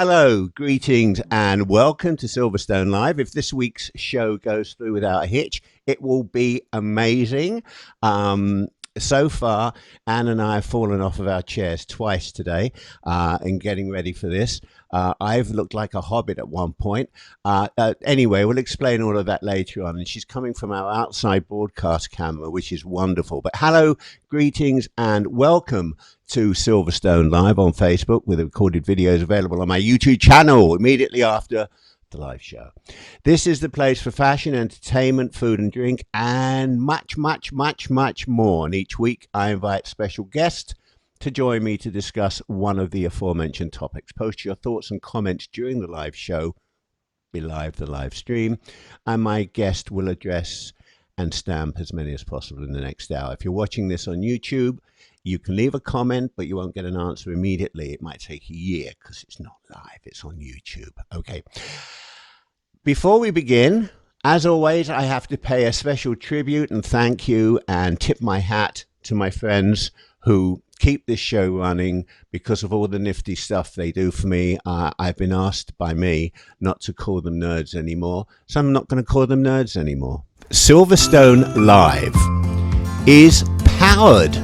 Hello, greetings, and welcome to Silverstone Live. If this week's show goes through without a hitch, it will be amazing. So far, Anne and I have fallen off of our chairs twice today in getting ready for this. I've looked like a hobbit at one point. Anyway, we'll explain all of that later on. And she's coming from our outside broadcast camera, which is wonderful. But hello, greetings, and welcome to Silverstone Live on Facebook with recorded videos available on my YouTube channel immediately after the live show. This is the place for fashion, entertainment, food and drink, and much, much, much, much more. And each week I invite special guests to join me to discuss one of the aforementioned topics. Post your thoughts and comments during the live show, below the live stream, and my guest will address and stamp as many as possible in the next hour. If you're watching this on YouTube, you can leave a comment, but you won't get an answer immediately. It might take a year because it's not live. It's on YouTube. Okay. Before we begin, as always, I have to pay a special tribute and thank you and tip my hat to my friends who keep this show running because of all the nifty stuff they do for me. I've been asked by me not to call them nerds anymore, so I'm not going to call them nerds anymore. Silverstone Live is powered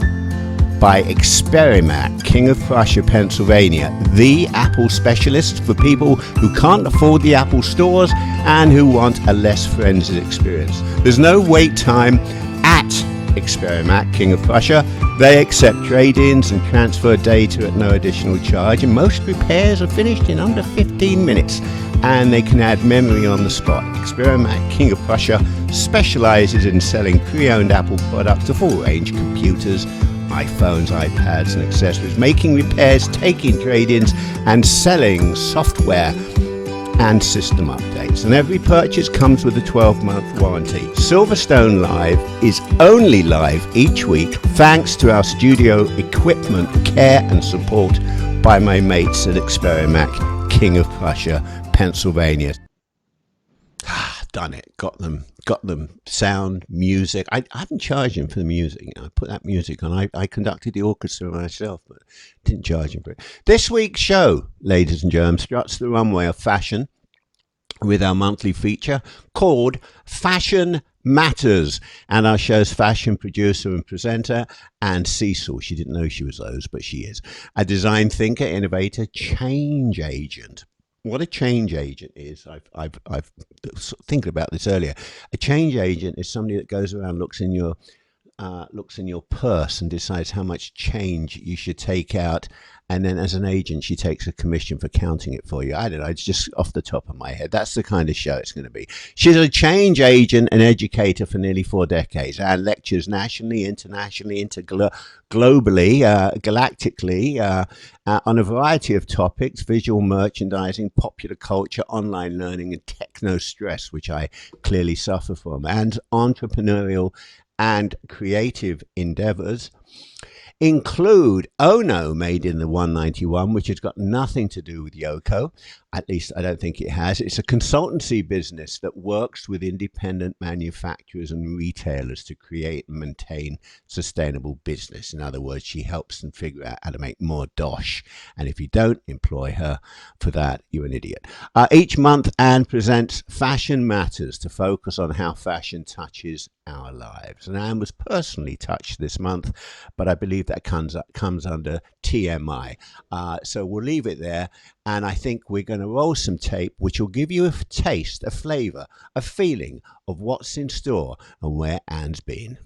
by Experiment, King of Prussia, Pennsylvania, the Apple specialist for people who can't afford the Apple stores and who want a less frenzied experience. There's no wait time at Experiment, King of Prussia. They accept trade-ins and transfer data at no additional charge, and most repairs are finished in under 15 minutes, and they can add memory on the spot. Experiment, King of Prussia specializes in selling pre-owned Apple products, a full range of computers, iPhones, iPads and accessories, making repairs, taking trade-ins and selling software and system updates. And every purchase comes with a 12-month warranty. Silverstone Live is only live each week thanks to our studio equipment, care and support by my mates at Experiment, King of Prussia, Pennsylvania. Done it. Got them sound, music. I haven't charged him for the music. I put that music on. I conducted the orchestra myself, but didn't charge him for it. This week's show, ladies and germs, struts the runway of fashion with our monthly feature called Fashion Matters, and our show's fashion producer and presenter, and Cecil. She didn't know she was those, but she is a design thinker, innovator, change agent. What a change agent is, I've thinking about this earlier. A change agent is somebody that goes around, looks in your purse and decides how much change you should take out, and then as an agent she takes a commission for counting it for you. I don't know, it's just off the top of my head. That's the kind of show it's going to be. She's a change agent and educator for nearly 4 decades and lectures nationally, internationally, globally, galactically, on a variety of topics: visual merchandising, popular culture, online learning, and techno stress, which I clearly suffer from, and entrepreneurial and creative endeavors include Ono, made in the 191, which has got nothing to do with Yoko. At least I don't think it has. It's a consultancy business that works with independent manufacturers and retailers to create and maintain sustainable business. In other words, she helps them figure out how to make more dosh. And if you don't employ her for that, you're an idiot. Each month, Anne presents Fashion Matters to focus on how fashion touches our lives. And Anne was personally touched this month, but I believe that comes under TMI. So we'll leave it there. And I think we're going to roll some tape, which will give you a taste, a flavor, a feeling of what's in store and where Anne's been.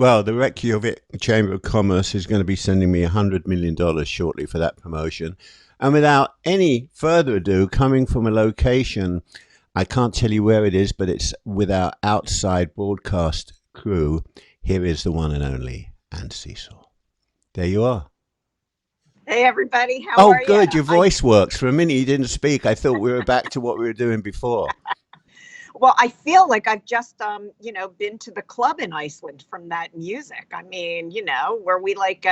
Well, the Reykjavik Chamber of Commerce is going to be sending me $100 million shortly for that promotion. And without any further ado, coming from a location, I can't tell you where it is, but it's with our outside broadcast crew. Here is the one and only Anne Cecil. There you are. Hey, everybody. How Oh, are you? good. Your voice works. For a minute, you didn't speak. I thought we were back to what we were doing before. Well, I feel like I've just, been to the club in Iceland from that music. I mean, were we like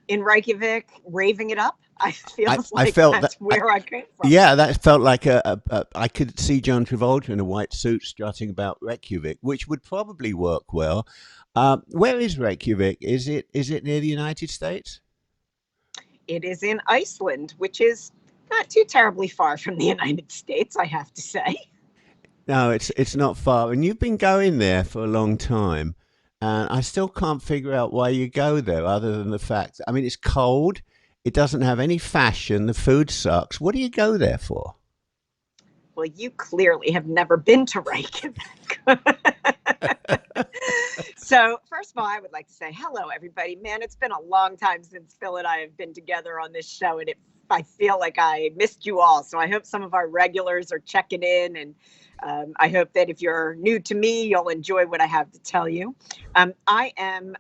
in Reykjavik raving it up? I feel I like felt that. that's where I came from. Yeah, that felt like I could see John Travolta in a white suit strutting about Reykjavik, which would probably work well. Where is Reykjavik? Is it near the United States? It is in Iceland, which is not too terribly far from the United States, I have to say. No, it's not far, and you've been going there for a long time, and I still can't figure out why you go there, other than the fact. I mean, it's cold. It doesn't have any fashion. The food sucks. What do you go there for? Well, you clearly have never been to Reykjavik. So, first of all, I would like to say hello, everybody. Man, it's been a long time since Phil and I have been together on this show, and I feel like I missed you all. So, I hope some of our regulars are checking in, and I hope that if you're new to me, you'll enjoy what I have to tell you. I am,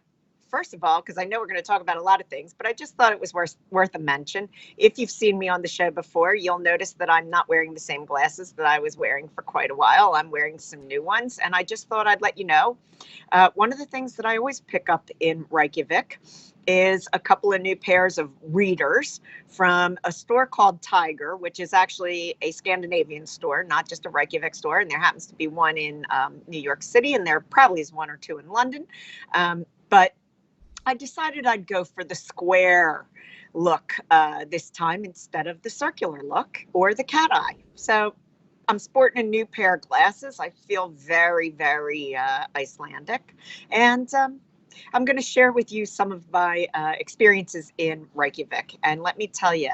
first of all, because I know we're going to talk about a lot of things, but I just thought it was worth a mention. If you've seen me on the show before, you'll notice that I'm not wearing the same glasses that I was wearing for quite a while. I'm wearing some new ones, and I just thought I'd let you know. One of the things that I always pick up in Reykjavik is a couple of new pairs of readers from a store called Tiger, which is actually a Scandinavian store, not just a Reykjavik store. And there happens to be one in New York City, and there probably is one or two in London. But I decided I'd go for the square look this time instead of the circular look or the cat eye. So I'm sporting a new pair of glasses. I feel very, very Icelandic. And I'm going to share with you some of my experiences in Reykjavik. And let me tell you,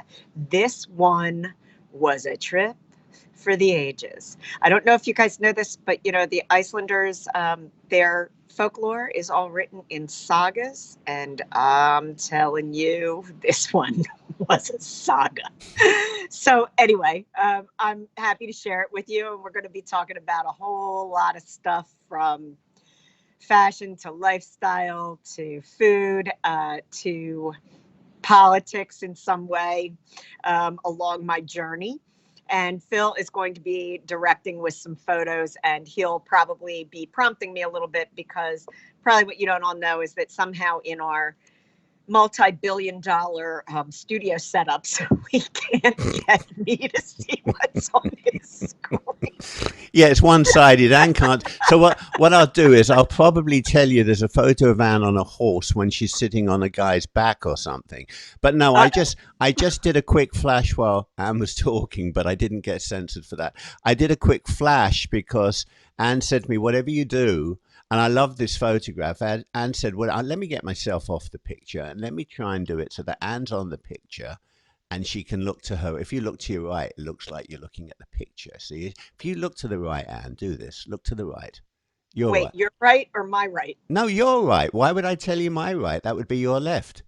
this one was a trip for the ages. I don't know if you guys know this, but the Icelanders, their folklore is all written in sagas, and I'm telling you, this one was a saga. So anyway, I'm happy to share it with you, and we're going to be talking about a whole lot of stuff from fashion to lifestyle to food to politics in some way along my journey. And Phil is going to be directing with some photos, and he'll probably be prompting me a little bit, because probably what you don't all know is that somehow in our multi-billion-dollar studio setups, we can't get me to see what's on his screen. Yeah, it's one-sided. Anne can't. So what I'll do is I'll probably tell you there's a photo of Anne on a horse when she's sitting on a guy's back or something. But no, I just did a quick flash while Anne was talking, but I didn't get censored for that. I did a quick flash because Anne said to me, "Whatever you do." And I love this photograph. Anne said, "Well, let me get myself off the picture and let me try and do it so that Anne's on the picture and she can look to her. If you look to your right, it looks like you're looking at the picture. See, if you look to the right, Anne, do this. Look to the right. You're Wait, right. you're right or my right? No, you're right. Why would I tell you my right? That would be your left.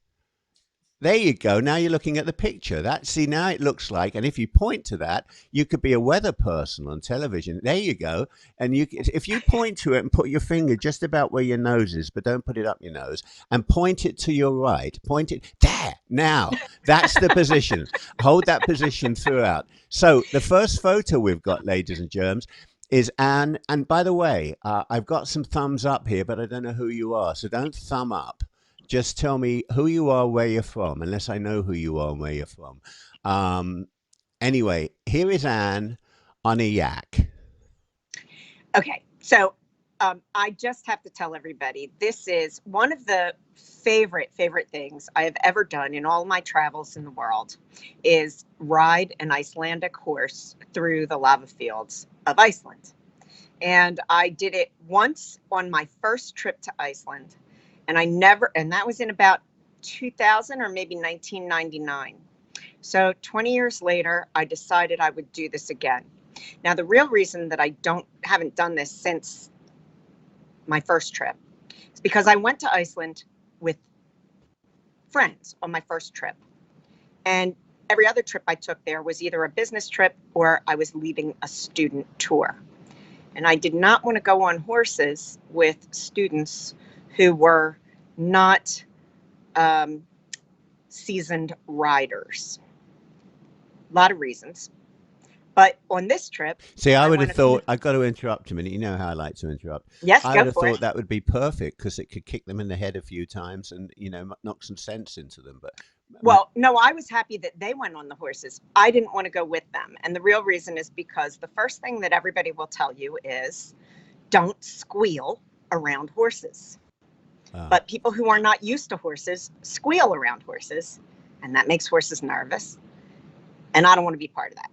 There you go. Now you're looking at the picture. See, now it looks like, and if you point to that, you could be a weather person on television. There you go. And if you point to it and put your finger just about where your nose is, but don't put it up your nose, and point it to your right, point it there. Now, that's the position. Hold that position throughout. So the first photo we've got, ladies and germs, is Anne. And by the way, I've got some thumbs up here, but I don't know who you are. So don't thumb up. Just tell me who you are, where you're from, unless I know who you are and where you're from. Anyway, here is Anne on a yak. Okay, so I just have to tell everybody, this is one of the favorite things I have ever done in all my travels in the world, is ride an Icelandic horse through the lava fields of Iceland. And I did it once on my first trip to Iceland. And that was in about 2000 or maybe 1999. So 20 years later, I decided I would do this again. Now, the real reason that I haven't done this since my first trip It's because I went to Iceland with friends on my first trip. And every other trip I took there was either a business trip or I was leading a student tour. And I did not want to go on horses with students who were not seasoned riders. A lot of reasons. But on this trip, See, I would have thought, I've got to interrupt a minute. You know how I like to interrupt. Yes, I go would have for thought it. that would be perfect because it could kick them in the head a few times and, you know, knock some sense into them. But well, no, I was happy that they went on the horses. I didn't want to go with them. And the real reason is because the first thing that everybody will tell you is don't squeal around horses. But people who are not used to horses squeal around horses, and that makes horses nervous. And I don't want to be part of that.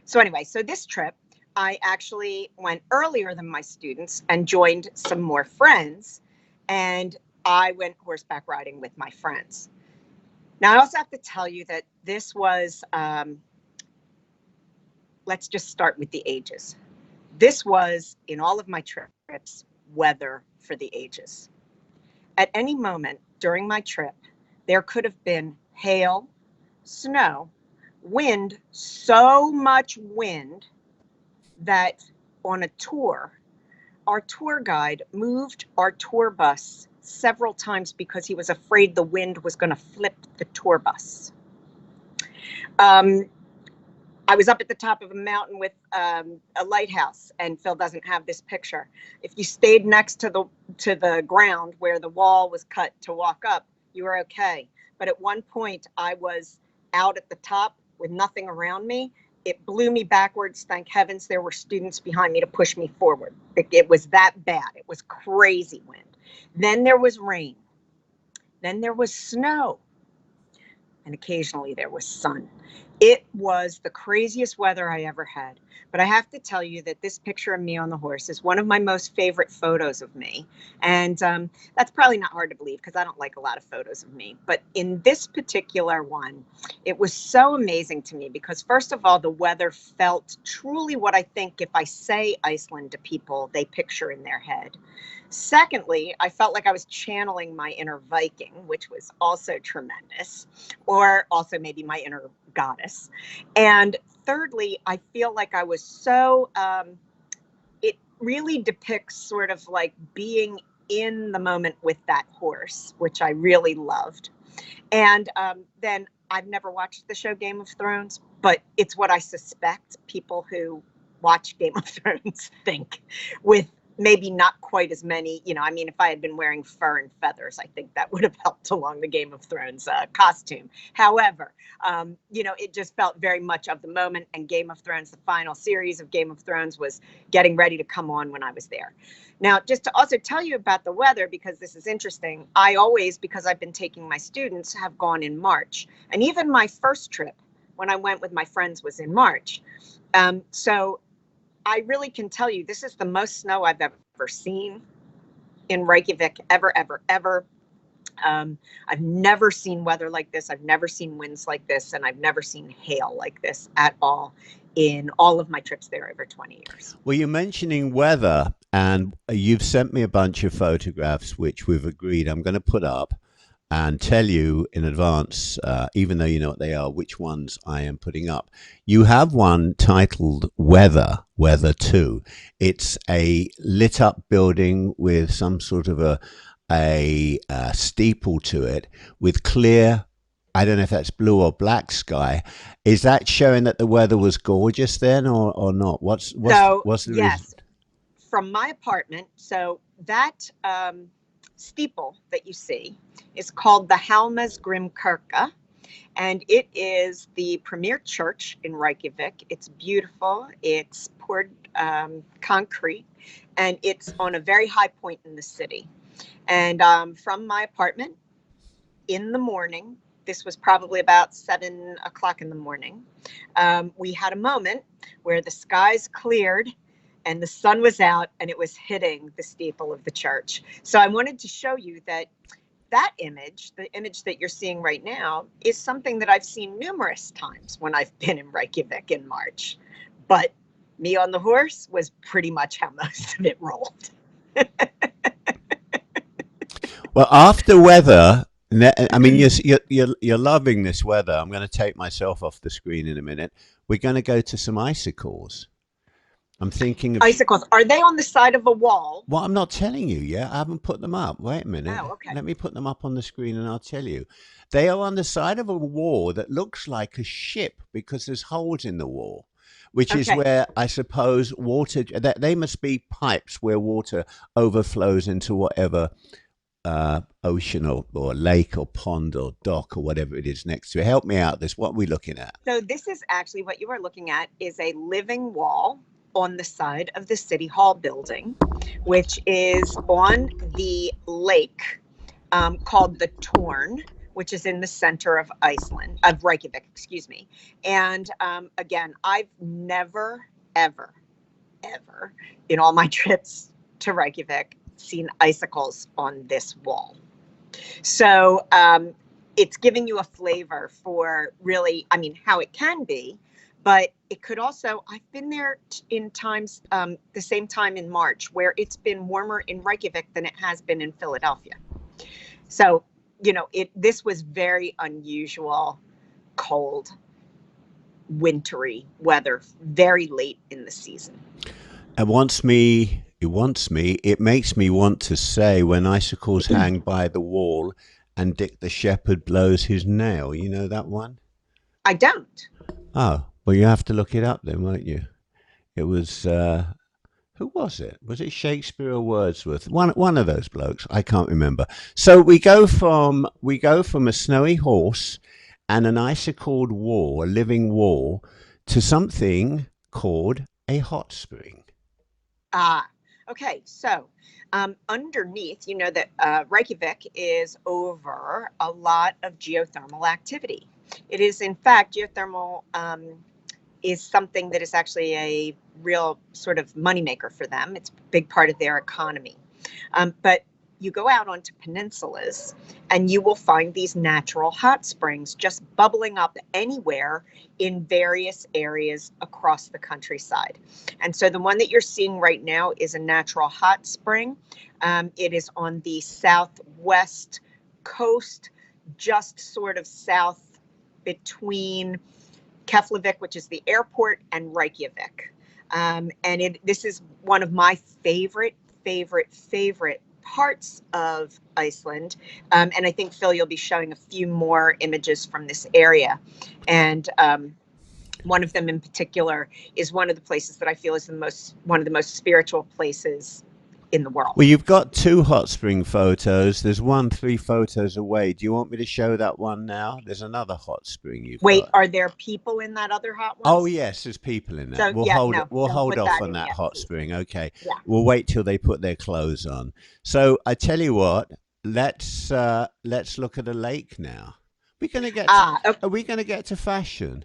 So anyway, so this trip, I actually went earlier than my students and joined some more friends. And I went horseback riding with my friends. Now, I also have to tell you that this was, let's just start with the ages. This was, in all of my trips, weather for the ages. At any moment during my trip, there could have been hail, snow, wind, so much wind that on a tour, our tour guide moved our tour bus several times because he was afraid the wind was going to flip the tour bus. I was up at the top of a mountain with a lighthouse, and Phil doesn't have this picture. If you stayed next to the ground where the wall was cut to walk up, you were okay. But at one point, I was out at the top with nothing around me. It blew me backwards. Thank heavens there were students behind me to push me forward. It was that bad. It was crazy wind. Then there was rain. Then there was snow. And occasionally there was sun. It was the craziest weather I ever had. But I have to tell you that this picture of me on the horse is one of my most favorite photos of me. And that's probably not hard to believe because I don't like a lot of photos of me. But in this particular one, it was so amazing to me because, first of all, the weather felt truly what I think if I say Iceland to people, they picture in their head. Secondly, I felt like I was channeling my inner Viking, which was also tremendous, or also maybe my inner goddess. And thirdly, I feel like I was so, it really depicts sort of like being in the moment with that horse, which I really loved. And then I've never watched the show Game of Thrones, but it's what I suspect people who watch Game of Thrones think, with maybe not quite as many, you know, I mean, if I had been wearing fur and feathers, I think that would have helped along the Game of Thrones costume. However, you know, it just felt very much of the moment, and Game of Thrones, the final series of Game of Thrones, was getting ready to come on when I was there. Now, just to also tell you about the weather, because this is interesting, I always, because I've been taking my students, have gone in March. And even my first trip, when I went with my friends, was in March. So I really can tell you, this is the most snow I've ever seen in Reykjavik, ever. I've never seen weather like this. I've never seen winds like this. And I've never seen hail like this at all in all of my trips there over 20 years. Well, you're mentioning weather, and you've sent me a bunch of photographs, which we've agreed I'm going to put up and tell you in advance, even though you know what they are, which ones I am putting up. You have one titled Weather 2. It's a lit up building with some sort of a steeple to it with clear, I don't know if that's blue or black sky. Is that showing that the weather was gorgeous then, or not? What's the yes, reason? From my apartment, so that steeple that you see is called the Halmasgrimkirkja, and it is the premier church in Reykjavik. It's beautiful. It's poured concrete, and it's on a very high point in the city. And from my apartment in the morning, this was probably about 7 o'clock in the morning, we had a moment where the skies cleared and the sun was out and it was hitting the steeple of the church. So I wanted to show you that that image, the image that you're seeing right now, is something that I've seen numerous times when I've been in Reykjavik in March. But me on the horse was pretty much how most of it rolled. Well, after weather, I mean, you're loving this weather. I'm going to take myself off the screen in a minute. We're going to go to some icicles. I'm thinking of. Icicles, are they on the side of a wall? Well, I'm not telling you yet. I haven't put them up. Wait a minute. Oh, okay. Let me put them up on the screen and I'll tell you. They are on the side of a wall that looks like a ship because there's holes in the wall, which is Okay. where I suppose water, that they must be pipes where water overflows into whatever ocean or lake or pond or dock or whatever it is next to it. Help me out. This, what are we looking at? So this is actually what you are looking at is a living wall on the side of the City Hall building, which is on the lake called the Torn, which is in the center of Iceland, of Reykjavik, excuse me. And again, I've never, ever, ever in all my trips to Reykjavik seen icicles on this wall. So it's giving you a flavor for really, I mean, how it can be, but it could also, I've been there in times, the same time in March, where it's been warmer in Reykjavik than it has been in Philadelphia. So, you know, this was very unusual, cold, wintry weather, very late in the season. It makes me want to say when icicles hang by the wall and Dick the Shepherd blows his nail. You know that one? I don't. Oh, well, you have to look it up then, won't you? It was, who was it? Was it Shakespeare or Wordsworth? One of those blokes. I can't remember. So we go from a snowy horse and an icicled wall, a living wall, to something called a hot spring. Okay. So underneath, you know that Reykjavik is over a lot of geothermal activity. It is, in fact, geothermal is something that is actually a real sort of moneymaker for them. It's a big part of their economy. But you go out onto peninsulas and you will find these natural hot springs just bubbling up anywhere in various areas across the countryside. And so the one that you're seeing right now is a natural hot spring. It is on the southwest coast, just sort of south between Keflavik, which is the airport, and Reykjavik. And this is one of my favorite parts of Iceland. And I think, Phil, you'll be showing a few more images from this area. And one of them in particular is one of the places that I feel is one of the most spiritual places in the world. Well, you've got two hot spring photos. There's one 3 photos away. Do you want me to show that one now? There's another hot spring you've Wait, got. are there people in that other hot one? Oh yes, there's people in that. So, We'll hold off on that hot spring. Okay. Yeah. We'll wait till they put their clothes on. So I tell you what, let's look at a lake now. We're gonna get okay. Are we gonna get to fashion?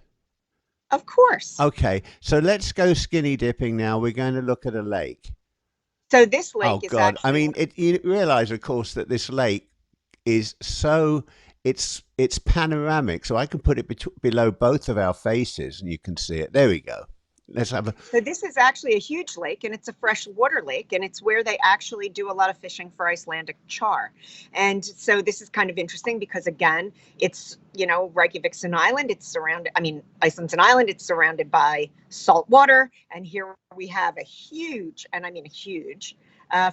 Of course. Okay. So let's go skinny dipping now. We're going to look at a lake. So this lake is actually... I mean, you realize, of course, that this lake is so... It's panoramic, so I can put it below both of our faces and you can see it. There we go. Let's have a... So this is actually a huge lake, and it's a freshwater lake, and it's where they actually do a lot of fishing for Icelandic char. And so this is kind of interesting because, again, it's, you know, Reykjavik's an island. It's surrounded, I mean, Iceland's an island. It's surrounded by salt water. And here we have a huge, and I mean a huge,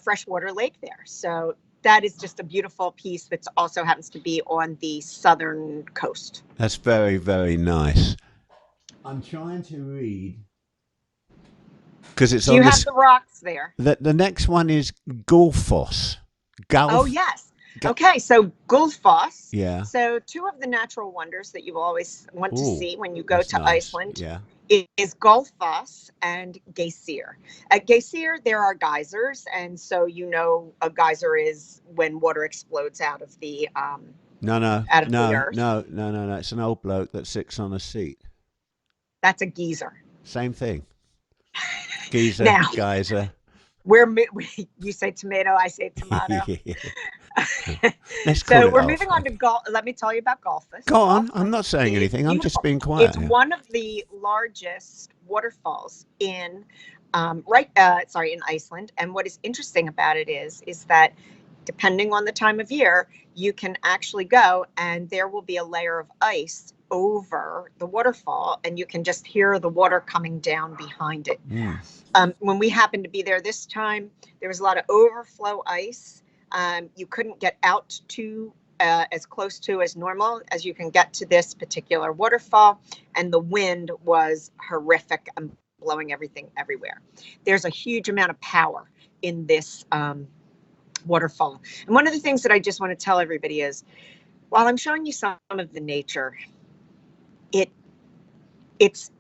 freshwater lake there. So that is just a beautiful piece that also happens to be on the southern coast. That's very, very nice. I'm trying to read... because it's on you have the rocks there. The next one is Gullfoss. Oh, yes. Okay, so Gullfoss. Yeah. So 2 of the natural wonders that you always want to see when you go to nice. Iceland yeah. is Gullfoss and Geysir. At Geysir, there are geysers, and so you know a geyser is when water explodes out of the out of the earth. No. It's an old bloke that sits on a seat. That's a geyser. Same thing. Geyser, now, geyser. You say tomato, I say tomato. So we're moving on to let me tell you about Gullfoss. Go on. I'm not saying anything. I'm just being quiet. It's one of the largest waterfalls in in Iceland. And what is interesting about it is that depending on the time of year, you can actually go and there will be a layer of ice over the waterfall and you can just hear the water coming down behind it. When we happened to be there this time, there was a lot of overflow ice. You couldn't get out to as close to as normal as you can get to this particular waterfall, and the wind was horrific and blowing everything everywhere. There's a huge amount of power in this waterfall. And one of the things that I just want to tell everybody is, while I'm showing you some of the nature, it's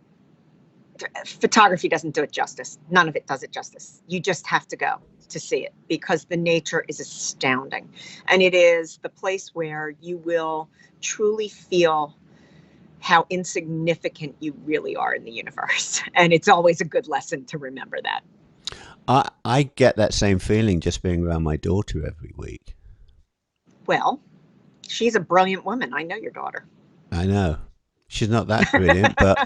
photography doesn't do it justice. None of it does it justice. You just have to go to see it because the nature is astounding. And it is the place where you will truly feel how insignificant you really are in the universe. And it's always a good lesson to remember that. I get that same feeling just being around my daughter every week. Well, she's a brilliant woman. I know your daughter. I know. She's not that brilliant, but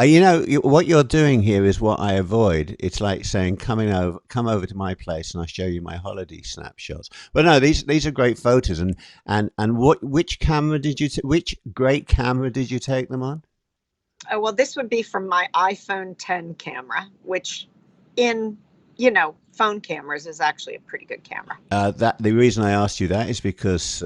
you know, what you're doing here is what I avoid. It's like saying, come over to my place and I'll show you my holiday snapshots. But no, these are great photos. And which great camera did you take them on? Oh, well, this would be from my iPhone 10 camera, which in, phone cameras is actually a pretty good camera. The reason I asked you that is because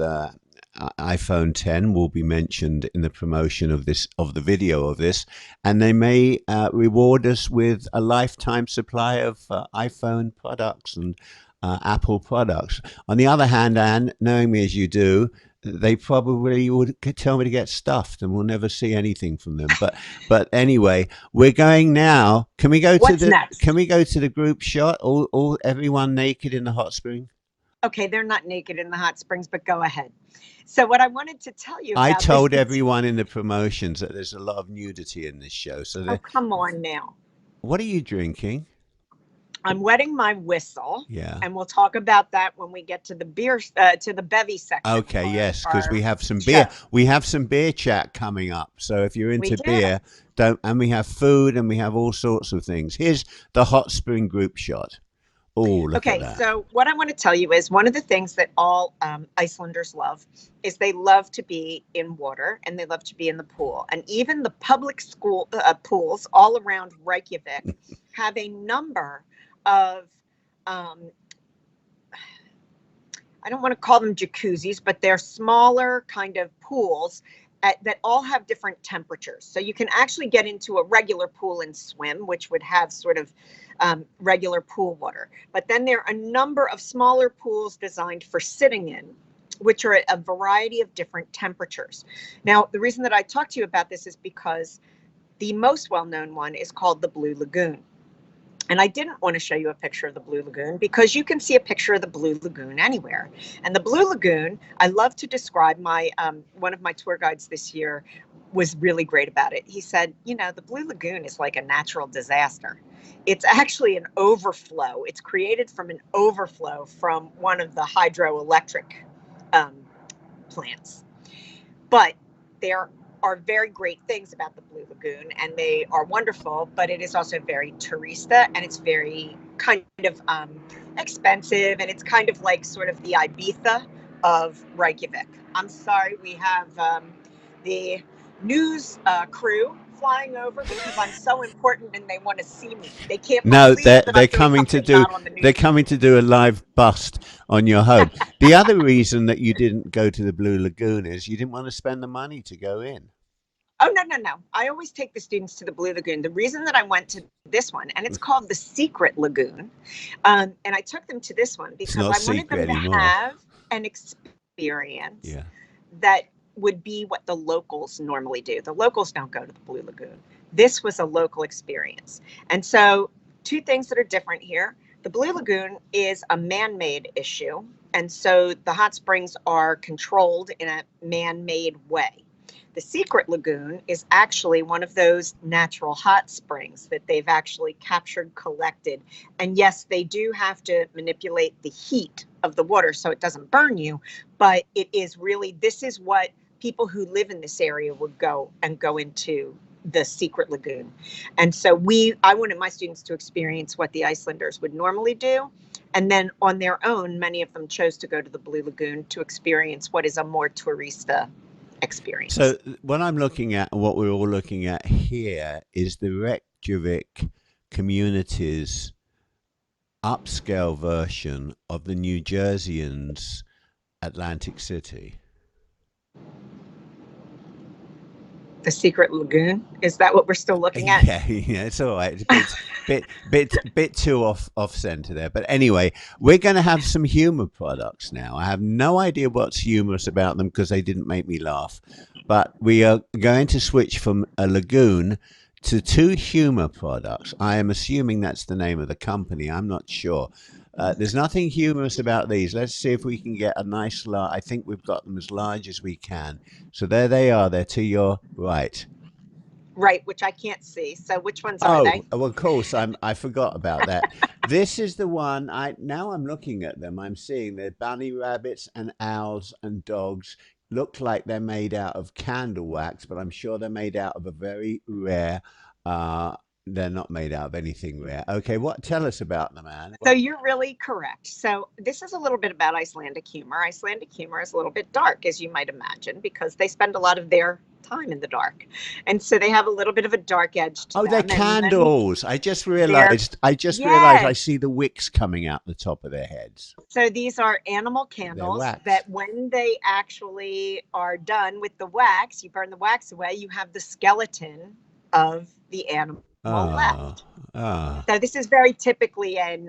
iPhone 10 will be mentioned in the promotion of the video of this, and they may reward us with a lifetime supply of iPhone products and Apple products. On the other hand, Anne, knowing me as you do, they probably would tell me to get stuffed and we'll never see anything from them. But anyway, we're going now. Can we go What's next? Can we go to the group shot? Everyone naked in the hot spring? Okay, they're not naked in the hot springs, but go ahead. So what I wanted to tell you about I told everyone in the promotions that there's a lot of nudity in this show. So come on now. What are you drinking? I'm wetting my whistle. Yeah. And we'll talk about that when we get to the beer, to the bevy section. Okay, yes, because we have some beer. We have some beer chat coming up. So if you're into beer, and we have food and we have all sorts of things. Here's the hot spring group shot. Oh, look at that. Okay, so what I want to tell you is one of the things that all Icelanders love is they love to be in water and they love to be in the pool. And even the public school pools all around Reykjavík have a number of, I don't want to call them jacuzzis, but they're smaller kind of pools that all have different temperatures. So you can actually get into a regular pool and swim, which would have sort of regular pool water. But then there are a number of smaller pools designed for sitting in, which are at a variety of different temperatures. Now, the reason that I talk to you about this is because the most well-known one is called the Blue Lagoon. And I didn't want to show you a picture of the Blue Lagoon because you can see a picture of the Blue Lagoon anywhere. And the Blue Lagoon, I love to describe one of my tour guides this year was really great about it. He said, the Blue Lagoon is like a natural disaster. It's actually an overflow. It's created from an overflow from one of the hydroelectric plants. But there are very great things about the Blue Lagoon and they are wonderful, but it is also very tourista and it's very kind of expensive and it's kind of like sort of the Ibiza of Reykjavik. I'm sorry, we have the news crew flying over because I'm so important and they want to see me. They can't. No, they're coming to do a live bust on your home. The other reason that you didn't go to the Blue Lagoon is you didn't want to spend the money to go in. Oh, no. I always take the students to the Blue Lagoon. The reason that I went to this one, and it's called the Secret Lagoon, and I took them to this one because I wanted them to have an experience that would be what the locals normally do. The locals don't go to the Blue Lagoon. This was a local experience. And so two things that are different here. The Blue Lagoon is a man-made issue. And so the hot springs are controlled in a man-made way. The Secret Lagoon is actually one of those natural hot springs that they've actually captured, collected. And yes, they do have to manipulate the heat of the water so it doesn't burn you. But it is really, this is what people who live in this area would go into the Secret Lagoon. And so I wanted my students to experience what the Icelanders would normally do. And then on their own, many of them chose to go to the Blue Lagoon to experience what is a more tourista experience. So what I'm looking at, and what we're all looking at here, is the Reykjavik community's upscale version of the New Jerseyans' Atlantic City. The secret lagoon, is that what we're still looking at? Yeah, it's all right. It's a bit too off center there. But anyway, we're going to have some humor products now. I have no idea what's humorous about them because they didn't make me laugh. But we are going to switch from a lagoon to 2 humor products. I am assuming that's the name of the company. I'm not sure. There's nothing humorous about these. Let's see if we can get a nice I think we've got them as large as we can. So there they are. They're to your right. Right, which I can't see. So which ones are they? Oh, well, of course, I forgot about that. This is the one. Now I'm looking at them. I'm seeing they're bunny rabbits and owls and dogs. Look like they're made out of candle wax, but I'm sure they're made out of a very rare. They're not made out of anything rare. Okay, tell us about them, Anne. So you're really correct. So this is a little bit about Icelandic humor. Icelandic humor is a little bit dark, as you might imagine, because they spend a lot of their time in the dark. And so they have a little bit of a dark edge to them. Oh, they're candles. I just realized I see the wicks coming out the top of their heads. So these are animal candles that when they actually are done with the wax, you burn the wax away, you have the skeleton of the animal left. So this is very typically a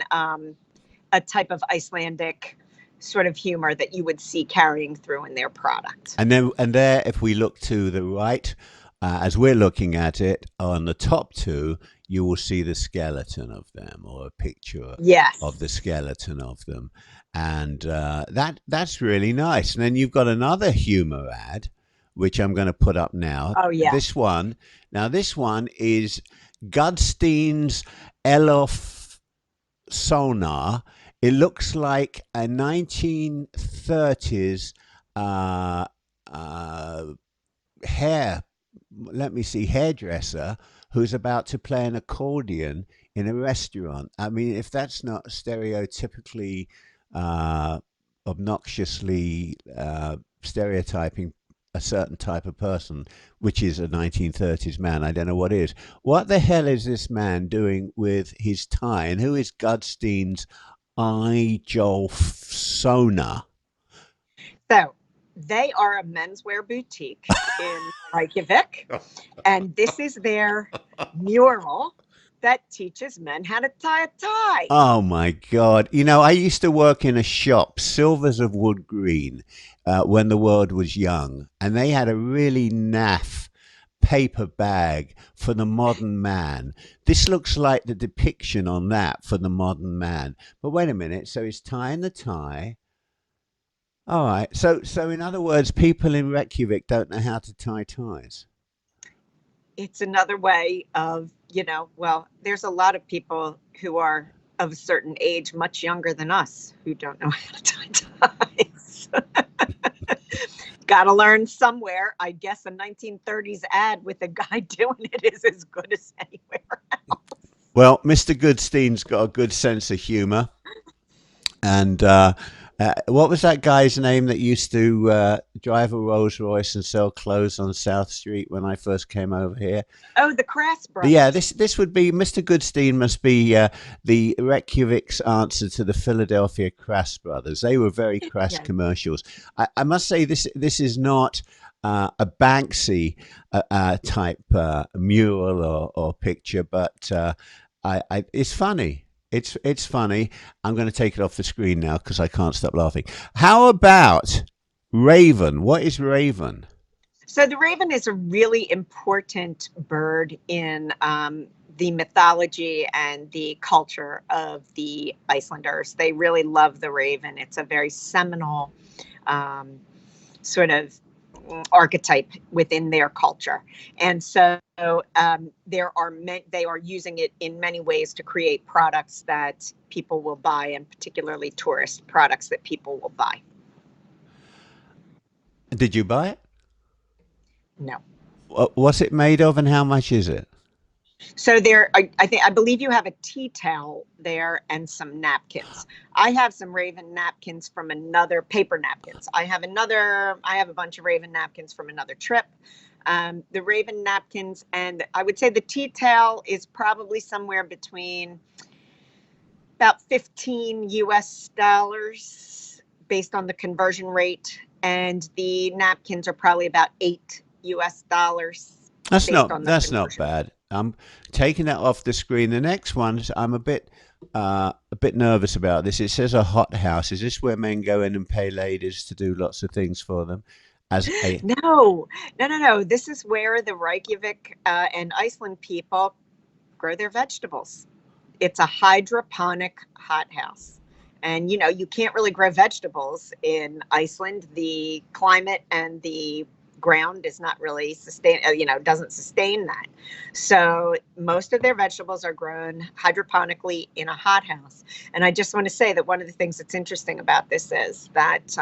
type of Icelandic sort of humor that you would see carrying through in their product. And there, if we look to the right, as we're looking at it, on the top 2, you will see the skeleton of them, or a picture of the skeleton of them. And that's really nice. And then you've got another humor ad, which I'm going to put up now. Oh, yeah. This one is Gudstein's Elof Sonar. It looks like a 1930s hairdresser who's about to play an accordion in a restaurant. I mean, if that's not stereotypically, obnoxiously stereotyping a certain type of person, which is a 1930s man, I don't know what is. What the hell is this man doing with his tie? And who is Gudstein's Ijolfsona? So they are a menswear boutique in Reykjavík, and this is their mural that teaches men how to tie a tie. Oh my God. You know, I used to work in a shop, Silvers of Wood Green, when the world was young, and they had a really naff paper bag for the modern man. This looks like the depiction on that for the modern man. But wait a minute, so he's tying the tie. All right. So in other words, people in Reykjavik don't know how to tie ties. It's another way of, well, there's a lot of people who are of a certain age, much younger than us, who don't know how to tie ties. Got to learn somewhere. I guess a 1930s ad with a guy doing it is as good as anywhere else. Well, Mr. Goodstein's got a good sense of humor. And what was that guy's name that used to drive a Rolls Royce and sell clothes on South Street when I first came over here? Oh, the Crass Brothers. Yeah, this would be, Mr. Goodstein must be the Reykjavik's answer to the Philadelphia Crass Brothers. They were very crass commercials. I must say this is not a Banksy type mural or picture, but it's funny. It's funny. I'm going to take it off the screen now because I can't stop laughing. How about Raven? What is Raven? So the raven is a really important bird in the mythology and the culture of the Icelanders. They really love the raven. It's a very seminal sort of archetype within their culture. And so they are using it in many ways to create products that people will buy, and particularly tourist products that people will buy. Did you buy it? No. What's it made of and how much is it? So there, I believe you have a tea towel there and some napkins. I have some Raven napkins from another paper napkins. I have a bunch of Raven napkins from another trip. The Raven napkins, and I would say the tea towel is probably somewhere between about 15 US dollars based on the conversion rate. And the napkins are probably about 8 US dollars based on the That's not conversion. bad. I'm taking that off the screen. The next one, I'm a bit nervous about this. It says a hot house. Is this where men go in and pay ladies to do lots of things for them? As a No, no. This is where the Reykjavik and Iceland people grow their vegetables. It's a hydroponic hothouse. And you can't really grow vegetables in Iceland. The climate and the ground is not really doesn't sustain that. So most of their vegetables are grown hydroponically in a hothouse. And I just want to say that one of the things that's interesting about this is that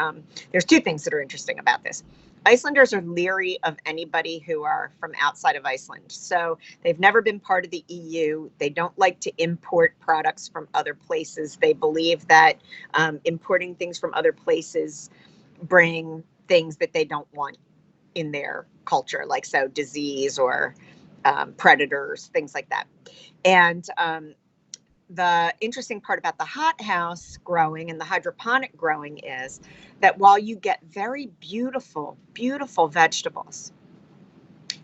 there's two things that are interesting about this. Icelanders are leery of anybody who are from outside of Iceland. So they've never been part of the EU. They don't like to import products from other places. They believe that importing things from other places bring things that they don't want in their culture, like disease or predators, things like that. And the interesting part about the hothouse growing and the hydroponic growing is that while you get very beautiful, beautiful vegetables,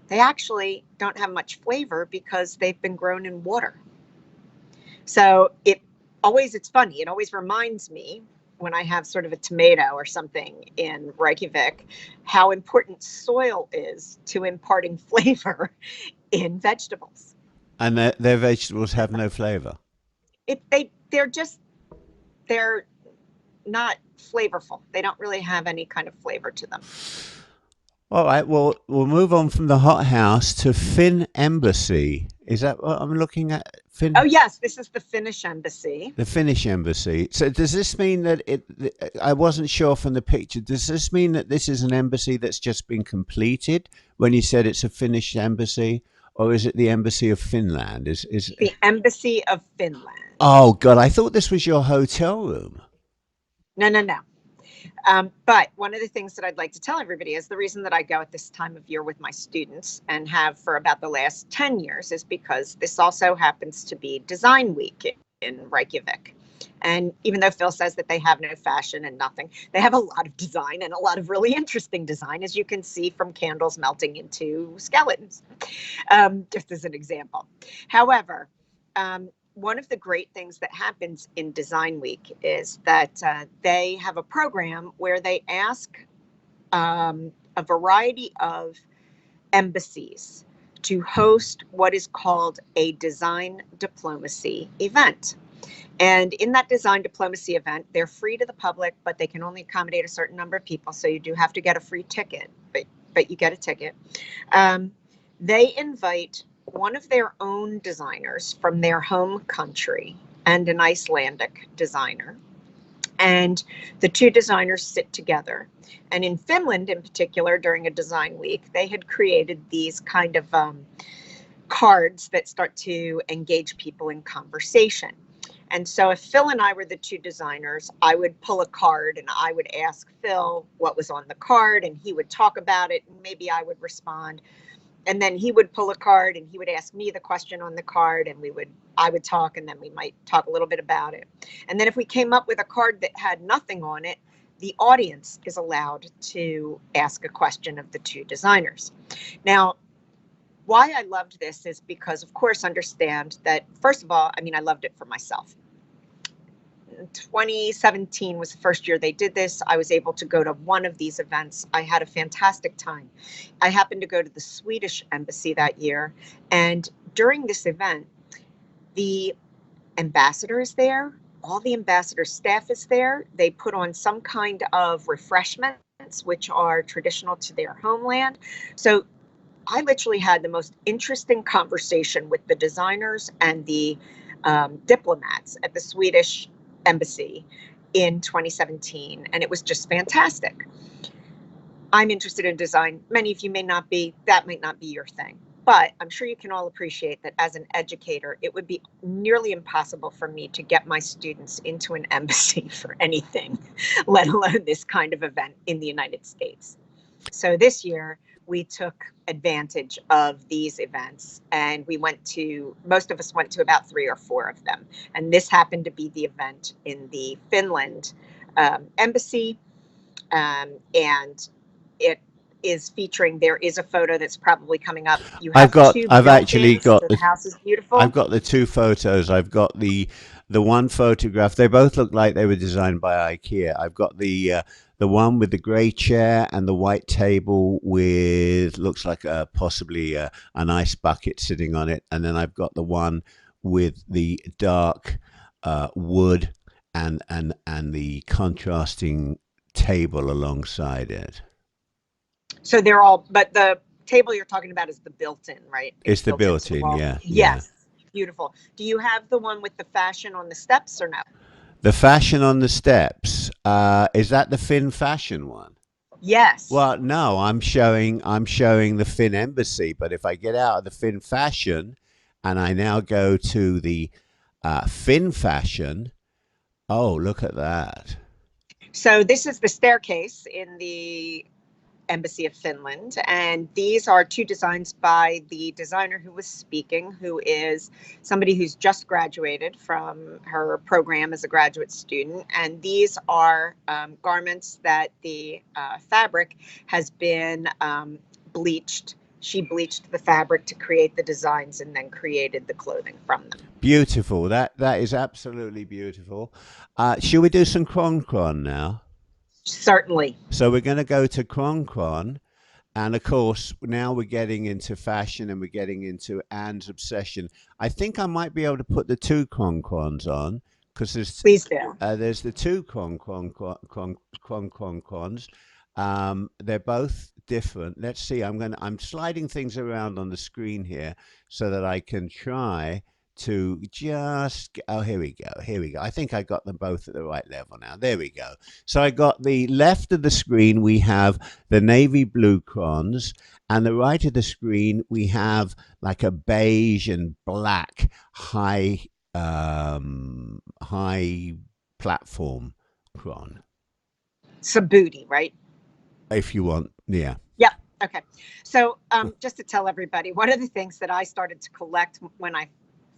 they actually don't have much flavor because they've been grown in water. So it's funny. It always reminds me when I have sort of a tomato or something in Reykjavik, how important soil is to imparting flavor in vegetables. and their vegetables have no flavor. They're not flavorful. They don't really have any kind of flavor to them. All right. Well, we'll move on from the hot house to Finn Embassy. Is that what I'm looking at? Oh yes, this is the Finnish embassy. The Finnish embassy. So does this mean that I wasn't sure from the picture. Does this mean that this is an embassy that's just been completed when you said it's a Finnish embassy, or is it the embassy of Finland? Is the embassy of Finland? Oh God, I thought this was your hotel room. No. But one of the things that I'd like to tell everybody is the reason that I go at this time of year with my students and have for about the last 10 years is because this also happens to be Design Week in Reykjavik. And even though Phil says that they have no fashion and nothing, they have a lot of design and a lot of really interesting design, as you can see from candles melting into skeletons, just as an example. However, one of the great things that happens in Design Week is that they have a program where they ask a variety of embassies to host what is called a design diplomacy event. And in that design diplomacy event, they're free to the public, but they can only accommodate a certain number of people. So you do have to get a free ticket, but you get a ticket. They invite one of their own designers from their home country and an Icelandic designer. And the two designers sit together. And in Finland, in particular, during a design week, they had created these kind of cards that start to engage people in conversation. And so if Phil and I were the two designers, I would pull a card and I would ask Phil what was on the card and he would talk about it. And maybe I would respond. And then he would pull a card and he would ask me the question on the card and I would talk and then we might talk a little bit about it. And then if we came up with a card that had nothing on it, the audience is allowed to ask a question of the two designers. Now, why I loved this is because, of course, understand that, first of all, I loved it for myself. 2017 was the first year they did this. I was able to go to one of these events. I had a fantastic time. I happened to go to the Swedish embassy that year. And during this event, the ambassador is there. All the ambassador staff is there. They put on some kind of refreshments, which are traditional to their homeland. So I literally had the most interesting conversation with the designers and the diplomats at the Swedish embassy in 2017, and it was just fantastic. I'm interested in design. Many of you may not be. That might not be your thing. But I'm sure you can all appreciate that as an educator, it would be nearly impossible for me to get my students into an embassy for anything, let alone this kind of event in the United States. So this year, we took advantage of these events, and most of us went to about 3 or 4 of them. And this happened to be the event in the Finland embassy. And it is featuring, there is a photo that's probably coming up. You have 2 I've actually buildings, got so the house is I've beautiful. got the 2 photos. I've got the one photograph. They both look like they were designed by IKEA. I've got the one with the grey chair and the white table with looks like possibly an ice bucket sitting on it, and then I've got the one with the dark wood and the contrasting table alongside it. So they're all, but the table you're talking about is the built-in, right? It's the built into the built-in, wall. yeah, yeah. Yes, beautiful. Do you have the one with the fashion on the steps or no? The fashion on the steps. Is that the Finn fashion one? Yes. Well, no, I'm showing the Finn embassy, but if I get out of the Finn fashion and I now go to the Finn fashion, oh, look at that. So this is the staircase in the Embassy of Finland, and these are 2 designs by the designer who was speaking, who is somebody who's just graduated from her program as a graduate student. And these are garments that the fabric has been bleached. She bleached the fabric to create the designs and then created the clothing from them. Beautiful. That is absolutely beautiful. Should we do some Kron now? Certainly. So we're going to go to Kron. And of course, now we're getting into fashion and we're getting into Anne's obsession. I think I might be able to put the 2 Krons on because Please do. there's the 2 Krons. They're both different. Let's see. I'm sliding things around on the screen here so that I can try to just, oh, here we go. I think I got them both at the right level now. There we go. So I got the left of the screen, we have the navy blue Krons, and the right of the screen, we have like a beige and black high platform Kron. Some booty, right? If you want, yeah. Yep. Okay. So just to tell everybody, one of the things that I started to collect when I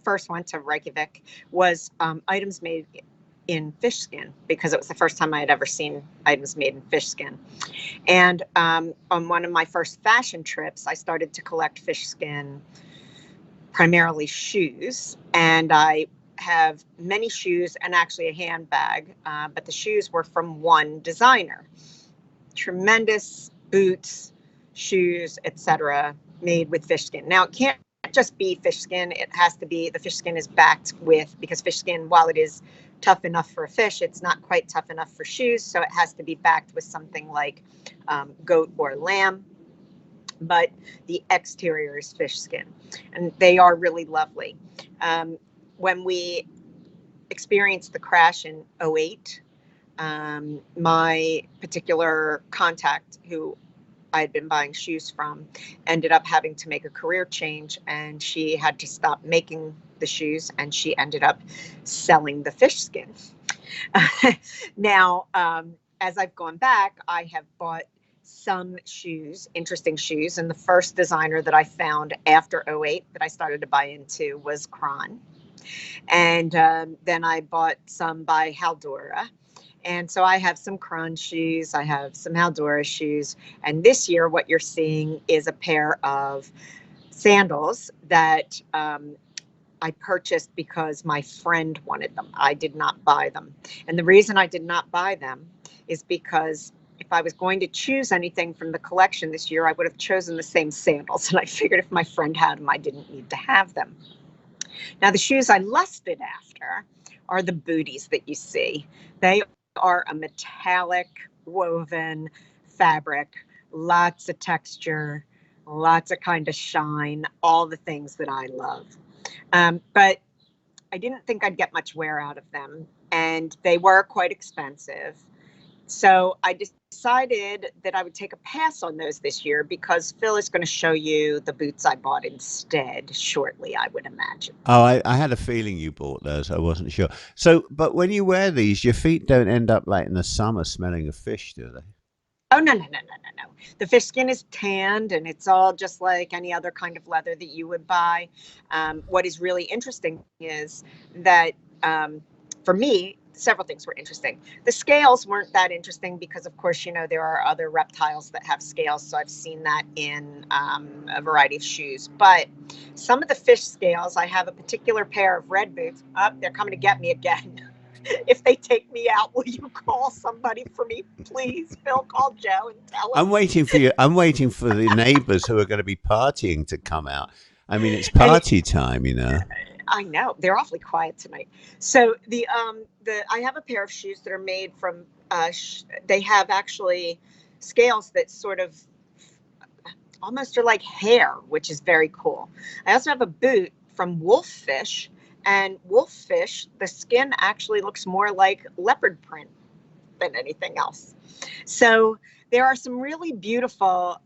first went to Reykjavík was items made in fish skin, because it was the first time I had ever seen items made in fish skin. And on one of my first fashion trips, I started to collect fish skin, primarily shoes. And I have many shoes and actually a handbag, but the shoes were from one designer. Tremendous boots, shoes, etc., made with fish skin. Now, it can't just be fish skin. It has to be, the fish skin is backed with, because fish skin, while it is tough enough for a fish, it's not quite tough enough for shoes. So it has to be backed with something like goat or lamb. But the exterior is fish skin, and they are really lovely. When we experienced the crash in '08, my particular contact, who I had been buying shoes from, ended up having to make a career change, and she had to stop making the shoes, and she ended up selling the fish skin. Now, as I've gone back, I have bought some shoes, interesting shoes, and the first designer that I found after '08 that I started to buy into was Kron. And then I bought some by Haldora. And so I have some Kron shoes, I have some Haldora shoes. And this year, what you're seeing is a pair of sandals that I purchased because my friend wanted them. I did not buy them. And the reason I did not buy them is because if I was going to choose anything from the collection this year, I would have chosen the same sandals. And I figured if my friend had them, I didn't need to have them. Now, the shoes I lusted after are the booties that you see. They are a metallic woven fabric, lots of texture, lots of kind of shine, all the things that I love. But I didn't think I'd get much wear out of them, and they were quite expensive. So I decided that I would take a pass on those this year because Phil is going to show you the boots I bought instead shortly, I would imagine. Oh, I had a feeling you bought those. I wasn't sure. So, but when you wear these, your feet don't end up like in the summer smelling of fish, do they? Oh, no, no, no, no, no, no. The fish skin is tanned and it's all just like any other kind of leather that you would buy. What is really interesting is that for me, several things were interesting. The scales weren't that interesting because, of course, there are other reptiles that have scales. So I've seen that in a variety of shoes. But some of the fish scales, I have a particular pair of red boots. Up, they're coming to get me again. If they take me out, will you call somebody for me, please? Phil, call Joe and tell him. I'm waiting for you. I'm waiting for the neighbors who are going to be partying to come out. I mean, it's party time, I know they're awfully quiet tonight. So I have a pair of shoes that are made from. They have actually scales that sort of almost are like hair, which is very cool. I also have a boot from wolffish. And wolffish, the skin actually looks more like leopard print than anything else. So there are some really beautiful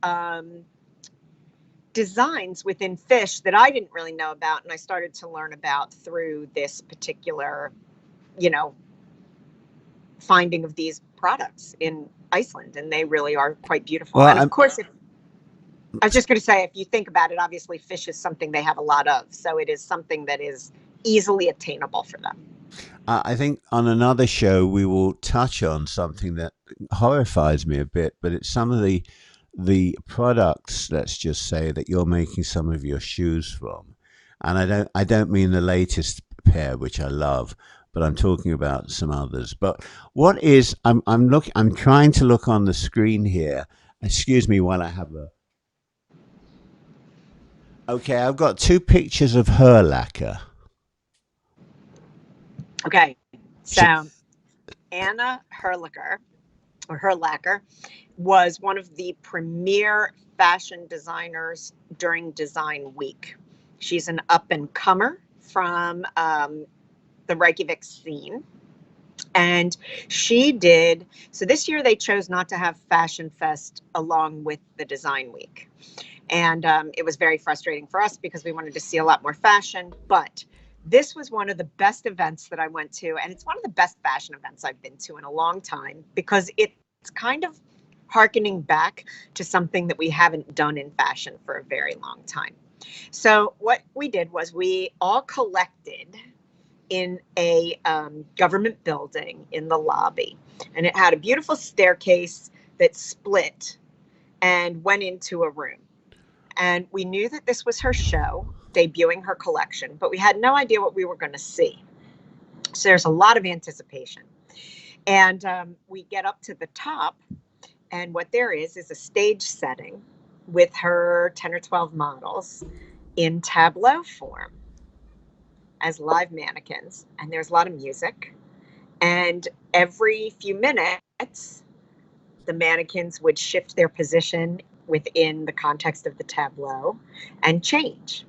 designs within fish that I didn't really know about, and I started to learn about through this particular, finding of these products in Iceland, and they really are quite beautiful. Well, and of course, I was just going to say, if you think about it, obviously fish is something they have a lot of, so it is something that is easily attainable for them. I think on another show we will touch on something that horrifies me a bit, but it's some of the products, let's just say, that you're making some of your shoes from. And I don't mean the latest pair, which I love, but I'm talking about some others. But what is I'm trying to look on the screen here. Excuse me while I have a. Okay, I've got two pictures of her lacquer. Okay, so Anna Herlicker, or Herlacker, was one of the premier fashion designers during Design Week. She's an up-and-comer from the Reykjavík scene. And so this year they chose not to have Fashion Fest along with the Design Week. And it was very frustrating for us because we wanted to see a lot more fashion, but this was one of the best events that I went to, and it's one of the best fashion events I've been to in a long time because it's kind of hearkening back to something that we haven't done in fashion for a very long time. So what we did was we all collected in a government building in the lobby, and it had a beautiful staircase that split and went into a room. And we knew that this was her show, debuting her collection, but we had no idea what we were going to see. So there's a lot of anticipation. And we get up to the top, and what there is a stage setting with her 10 or 12 models in tableau form as live mannequins. And there's a lot of music. And every few minutes, the mannequins would shift their position within the context of the tableau and change.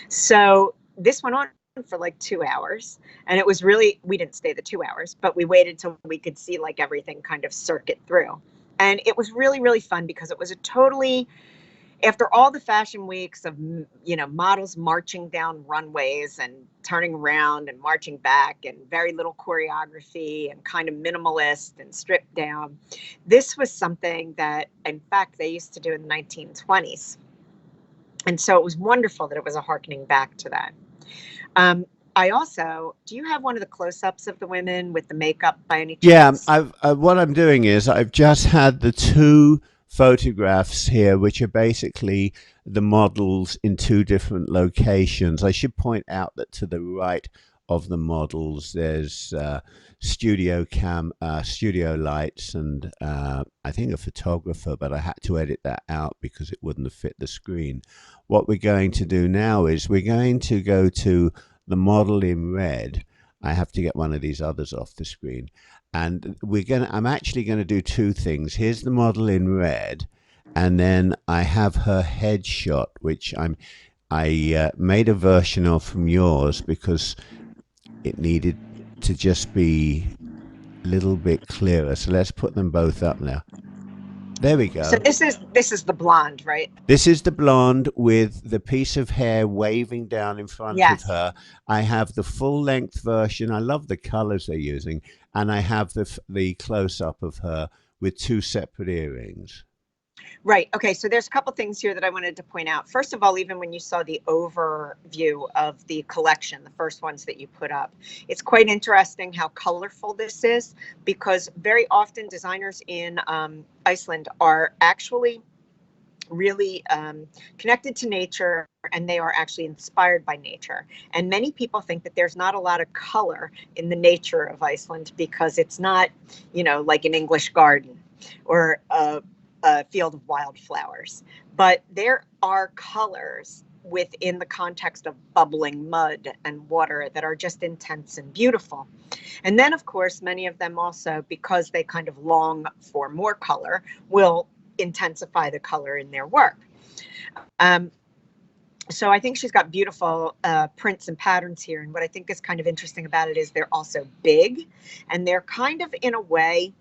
So this went on for like 2 hours, and it was really, we didn't stay the 2 hours, but we waited till we could see like everything kind of circuit through. And it was really, really fun because it was a totally, after all the fashion weeks of, models marching down runways and turning around and marching back and very little choreography and kind of minimalist and stripped down, this was something that, in fact, they used to do in the 1920s. And so it was wonderful that it was a hearkening back to that. Do you have one of the close-ups of the women with the makeup by any chance? Yeah, what I'm doing is I've just had the two photographs here, which are basically the models in two different locations. I should point out that to the right of the models, there's studio lights and I think a photographer, but I had to edit that out because it wouldn't have fit the screen. What we're going to do now is we're going to go to the model in red. I have to get one of these others off the screen. And I'm actually going to do two things. Here's the model in red, and then I have her headshot, which I made a version of from yours because it needed to just be a little bit clearer. So let's put them both up now. There we So go. this is the blonde, right? This is the blonde with the piece of hair waving down in front of Yes. her. I have the full length version. I love the colors they're using. And I have the close up of her with two separate earrings. Right. Okay. So there's a couple things here that I wanted to point out. First of all, even when you saw the overview of the collection, the first ones that you put up, it's quite interesting how colorful this is, because very often designers in Iceland are actually really connected to nature, and they are actually inspired by nature. And many people think that there's not a lot of color in the nature of Iceland because it's not, like an English garden or a field of wildflowers. But there are colors within the context of bubbling mud and water that are just intense and beautiful. And then, of course, many of them also, because they kind of long for more color, will intensify the color in their work. So I think she's got beautiful prints and patterns here. And what I think is kind of interesting about it is they're also big, and they're kind of, in a way,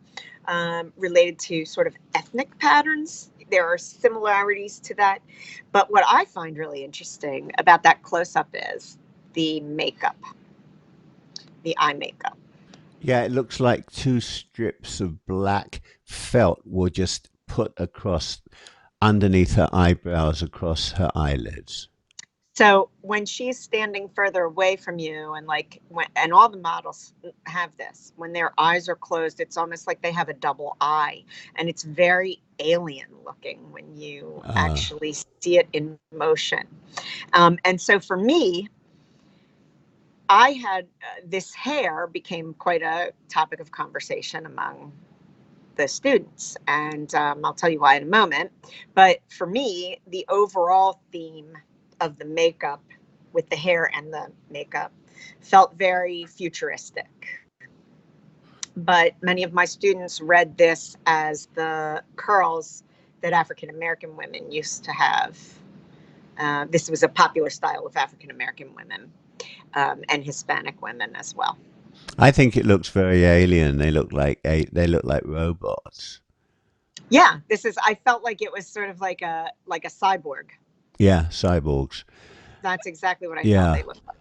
related to sort of ethnic patterns. There are similarities to that. But what I find really interesting about that close-up is the makeup, the eye makeup. Yeah, it looks like two strips of black felt were just put across underneath her eyebrows, across her eyelids. So when she's standing further away from you, and all the models have this, when their eyes are closed, it's almost like they have a double eye, and it's very alien looking when you actually see it in motion. And so for me, I had this hair became quite a topic of conversation among the students, and I'll tell you why in a moment. But for me, the overall theme of the makeup, with the hair and the makeup, felt very futuristic. But many of my students read this as the curls that African American women used to have. This was a popular style of African American women and Hispanic women as well. I think it looks very alien. They look like robots. Yeah, I felt like it was sort of like a cyborg. Yeah, cyborgs. That's exactly what I thought Yeah. they looked like.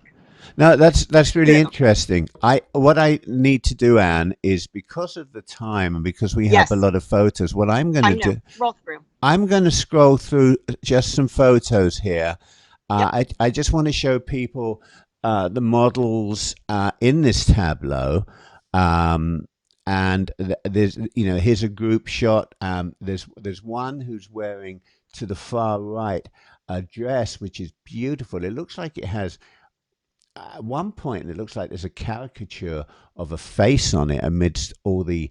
No, that's really Yeah. interesting. What I need to do, Anne, is because of the time and because we have Yes. a lot of photos, what I'm going I to know. do, Roll through. I'm going to scroll through just some photos here. Yep. I just want to show people the models in this tableau. And there's, here's a group shot. There's one who's wearing, to the far right, a dress which is beautiful. It looks like it has, at one point, it looks like there's a caricature of a face on it amidst all the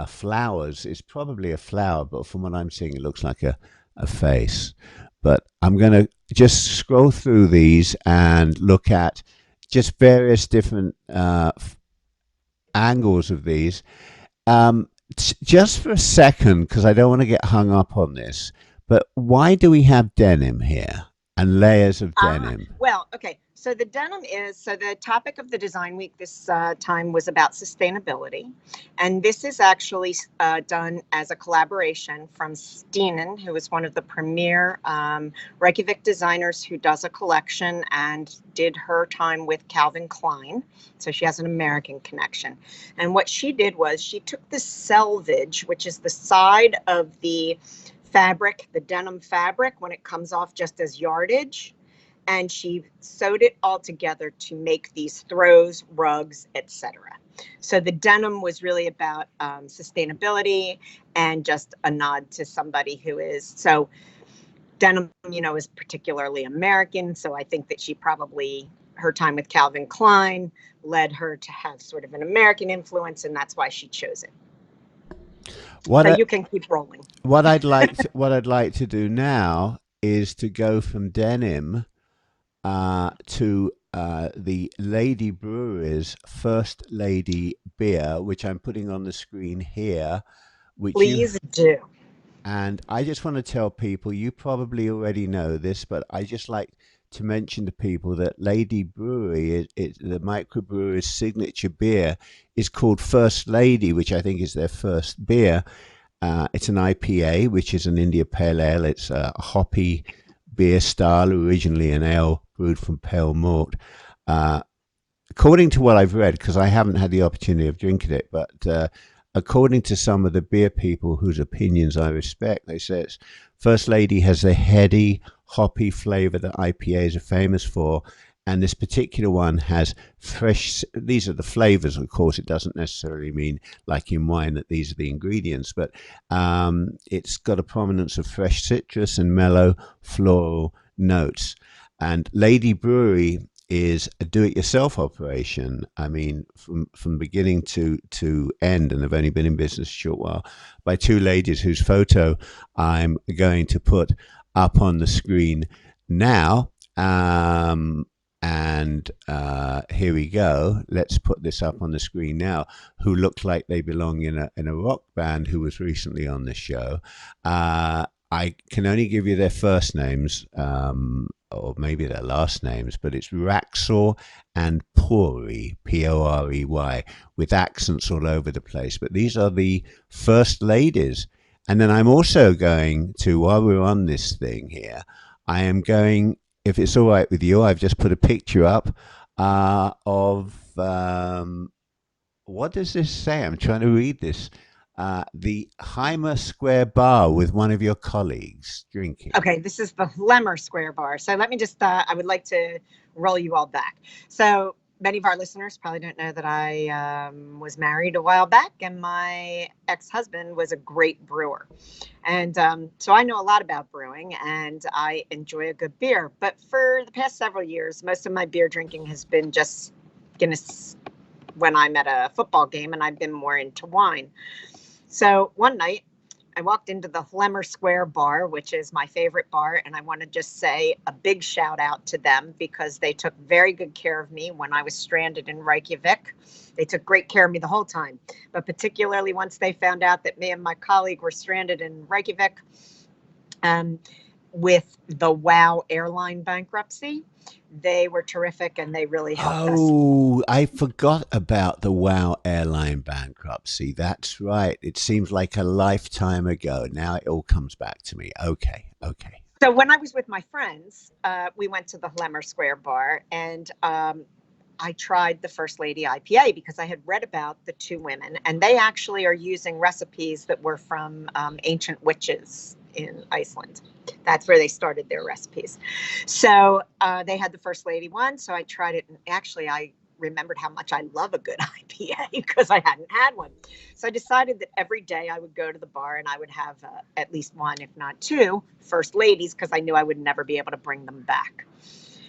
flowers. It's probably a flower, but from what I'm seeing, it looks like a face. But I'm going to just scroll through these and look at just various different angles of these. Just for a second, because I don't want to get hung up on this, but why do we have denim here and layers of denim? Well, okay. So the topic of the Design Week this time was about sustainability. And this is actually done as a collaboration from Stenen, who is one of the premier Reykjavik designers who does a collection and did her time with Calvin Klein. So she has an American connection. And what she did was she took the selvage, which is the side of the fabric, the denim fabric, when it comes off just as yardage, and she sewed it all together to make these throws, rugs, etc. So the denim was really about sustainability and just a nod to somebody who is, so denim, is particularly American. So I think that she probably, her time with Calvin Klein led her to have sort of an American influence, and that's why she chose it. You can keep rolling. What I'd like to do now is to go from denim to the Lady Brewery's First Lady beer, which I'm putting on the screen here. Please do. And I just want to tell people, you probably already know this, but I just like to mention to people that Lady Brewery, the microbrewery's signature beer, is called First Lady, which I think is their first beer. It's an IPA, which is an India Pale Ale. It's a hoppy beer style, originally an ale brewed from pale malt. According to what I've read, because I haven't had the opportunity of drinking it, but according to some of the beer people whose opinions I respect, they say it's First Lady has a heady, hoppy flavor that IPAs are famous for. And this particular one has fresh, these are the flavors, of course. It doesn't necessarily mean, like in wine, that these are the ingredients, but it's got a prominence of fresh citrus and mellow floral notes. And Lady Brewery is a do-it-yourself operation. I mean, from beginning to end, and they've only been in business a short while, by two ladies whose photo I'm going to put up on the screen now. And here we go. Let's put this up on the screen now. Who look like they belong in a rock band who was recently on the show. I can only give you their first names, or maybe their last names, but it's Raxor and Pori, Porey, with accents all over the place. But these are the first ladies. And then I'm also going to, while we're on this thing here, I am going, if it's all right with you, I've just put a picture up of, what does this say? I'm trying to read this. The Heimer Square Bar with one of your colleagues drinking. Okay, this is the Lemmer Square Bar. So let me just, I would like to roll you all back. So many of our listeners probably don't know that I was married a while back, and my ex-husband was a great brewer. And so I know a lot about brewing, and I enjoy a good beer. But for the past several years, most of my beer drinking has been just Guinness when I'm at a football game, and I've been more into wine. So one night I walked into the Lemmer Square Bar, which is my favorite bar, and I want to just say a big shout out to them because they took very good care of me when I was stranded in Reykjavík. They took great care of me the whole time, but particularly once they found out that me and my colleague were stranded in Reykjavík with the WOW airline bankruptcy. They were terrific, and they really helped us. Oh, I forgot about the WOW airline bankruptcy. That's right. It seems like a lifetime ago. Now it all comes back to me. Okay. So when I was with my friends, we went to the Lemmer Square Bar, and I tried the First Lady IPA because I had read about the two women, and they actually are using recipes that were from ancient witches in Iceland. That's where they started their recipes. So they had the First Lady one. So I tried it. And actually, I remembered how much I love a good IPA because I hadn't had one. So I decided that every day I would go to the bar and I would have at least one, if not two, First Ladies, because I knew I would never be able to bring them back.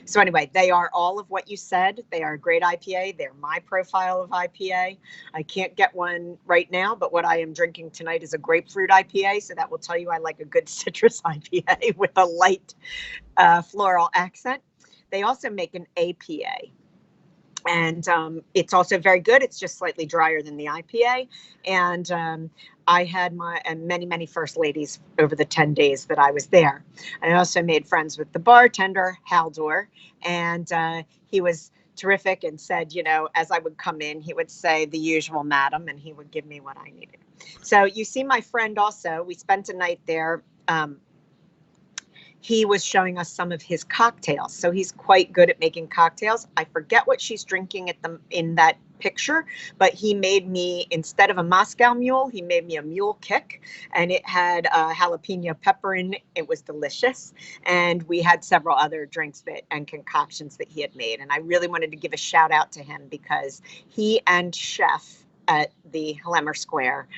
So anyway, they are all of what you said. They are a great IPA. They're my profile of IPA. I can't get one right now, but what I am drinking tonight is a grapefruit IPA. So that will tell you I like a good citrus IPA with a light floral accent. They also make an APA. And it's also very good. It's just slightly drier than the IPA. And I had my many First Ladies over the 10 days that I was there. I also made friends with the bartender, Haldor, and he was terrific and said, you know, as I would come in, he would say the usual madam, and he would give me what I needed. So you see my friend also, we spent a night there. He was showing us some of his cocktails. So he's quite good at making cocktails. I forget what she's drinking in that picture, but he made me, instead of a Moscow Mule, he made me a Mule Kick, and it had jalapeno pepper in it. It was delicious. And we had several other drinks and concoctions that he had made. And I really wanted to give a shout out to him because he and Chef at the Lemmer Square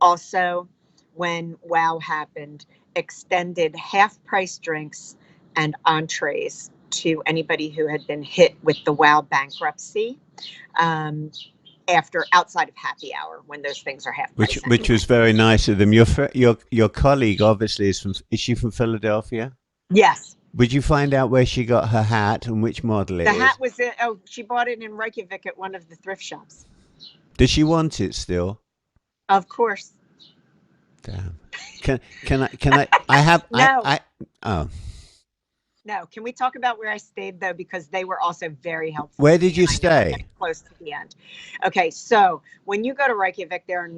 also, when WOW happened, extended half-price drinks and entrees to anybody who had been hit with the WOW bankruptcy outside of happy hour when those things are half price. Which was very nice of them. Your colleague obviously is she from Philadelphia? Yes. Would you find out where she got her hat and which model it is? The hat was she bought it in Reykjavík at one of the thrift shops. Does she want it still? Of course. Damn. Can I have no. oh. No, can we talk about where I stayed though? Because they were also very helpful Where to did me, you and I know we're stay? getting close to the end. Okay, so when you go to Reykjavik, there are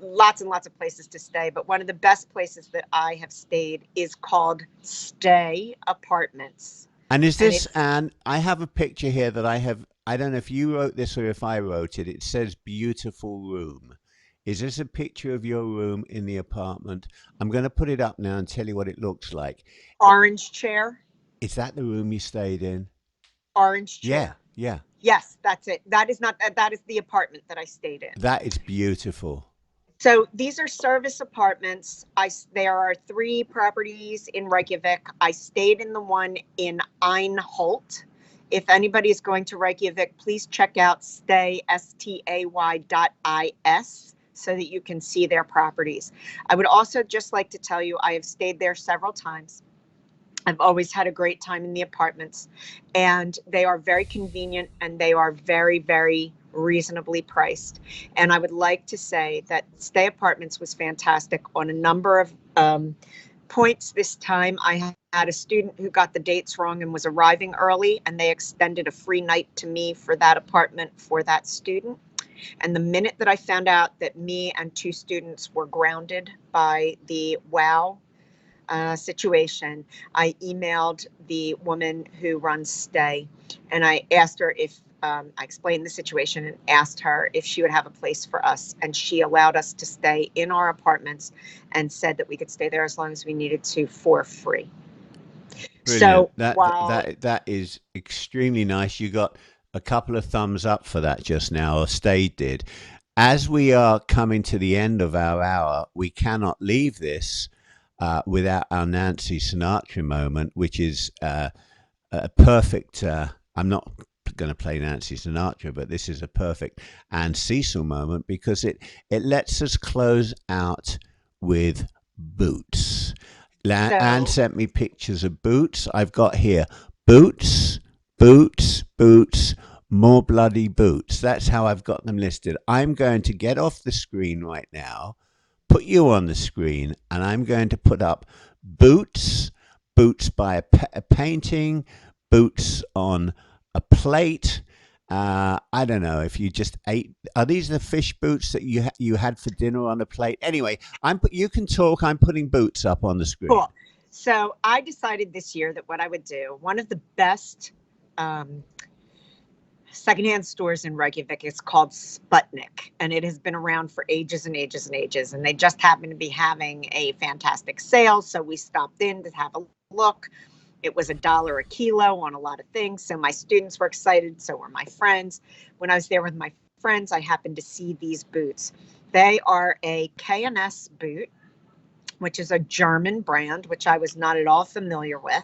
lots and lots of places to stay, but one of the best places that I have stayed is called Stay Apartments, And is and this, it's and I have a picture here that I have, I don't know if you wrote this or if I wrote it. It says beautiful room. Is this a picture of your room in the apartment? I'm going to put it up now and tell you what it looks like. I- orange chair, Is that the room you stayed in? orange Yeah, chair. yeah. Yes, that's it. That is not that is the apartment that I stayed in. That is beautiful. So these are service apartments. There are 3 properties in Reykjavik. I stayed in the one in Einholt. If anybody is going to Reykjavik, please check out stay.is so that you can see their properties. I would also just like to tell you I have stayed there several times. I've always had a great time in the apartments, and they are very convenient and they are very, very reasonably priced. And I would like to say that Stay Apartments was fantastic on a number of points this time. I had a student who got the dates wrong and was arriving early, and they extended a free night to me for that apartment for that student. And the minute that I found out that me and 2 students were grounded by the WOW situation, I emailed the woman who runs Stay, and I asked her if I explained the situation and asked her if she would have a place for us, and she allowed us to stay in our apartments and said that we could stay there as long as we needed to for free. Brilliant. So while That is extremely nice. You got a couple of thumbs up for that just now, or Stade did. As we are coming to the end of our hour, we cannot leave this without our Nancy Sinatra moment, which is a perfect. I'm not going to play Nancy Sinatra, but this is a perfect and Cecil moment because it lets us close out with boots. Anne so sent me pictures of boots. I've got here boots, boots, boots, more bloody boots. That's how I've got them listed. I'm going to get off the screen right now, put you on the screen, and I'm going to put up boots, boots by a painting, boots on a plate. I don't know if you just ate. Are these the fish boots that you had for dinner on a plate? Anyway, you can talk. I'm putting boots up on the screen. cool. So I decided this year that what I would do, one of the best um, secondhand stores in Reykjavik is called Sputnik, and it has been around for ages and ages and ages. And they just happen to be having a fantastic sale, so we stopped in to have a look. It was $1 a kilo on a lot of things, so my students were excited, so were my friends. When I was there with my friends, I happened to see these boots. They are a K&S boot, which is a German brand, which I was not at all familiar with.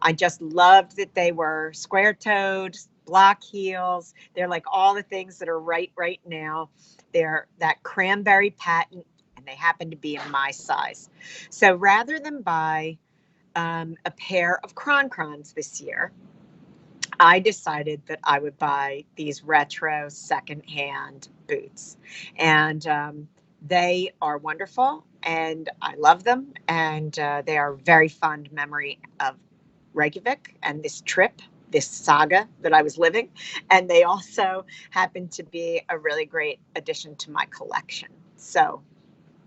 I just loved that they were square-toed, block heels. They're like all the things that are right now. They're that cranberry patent, and they happen to be in my size. So rather than buy a pair of Croncrons this year, I decided that I would buy these retro secondhand boots. And they are wonderful, and I love them. And they are a very fond memory of Reykjavik and this trip, this saga that I was living. And they also happen to be a really great addition to my collection. So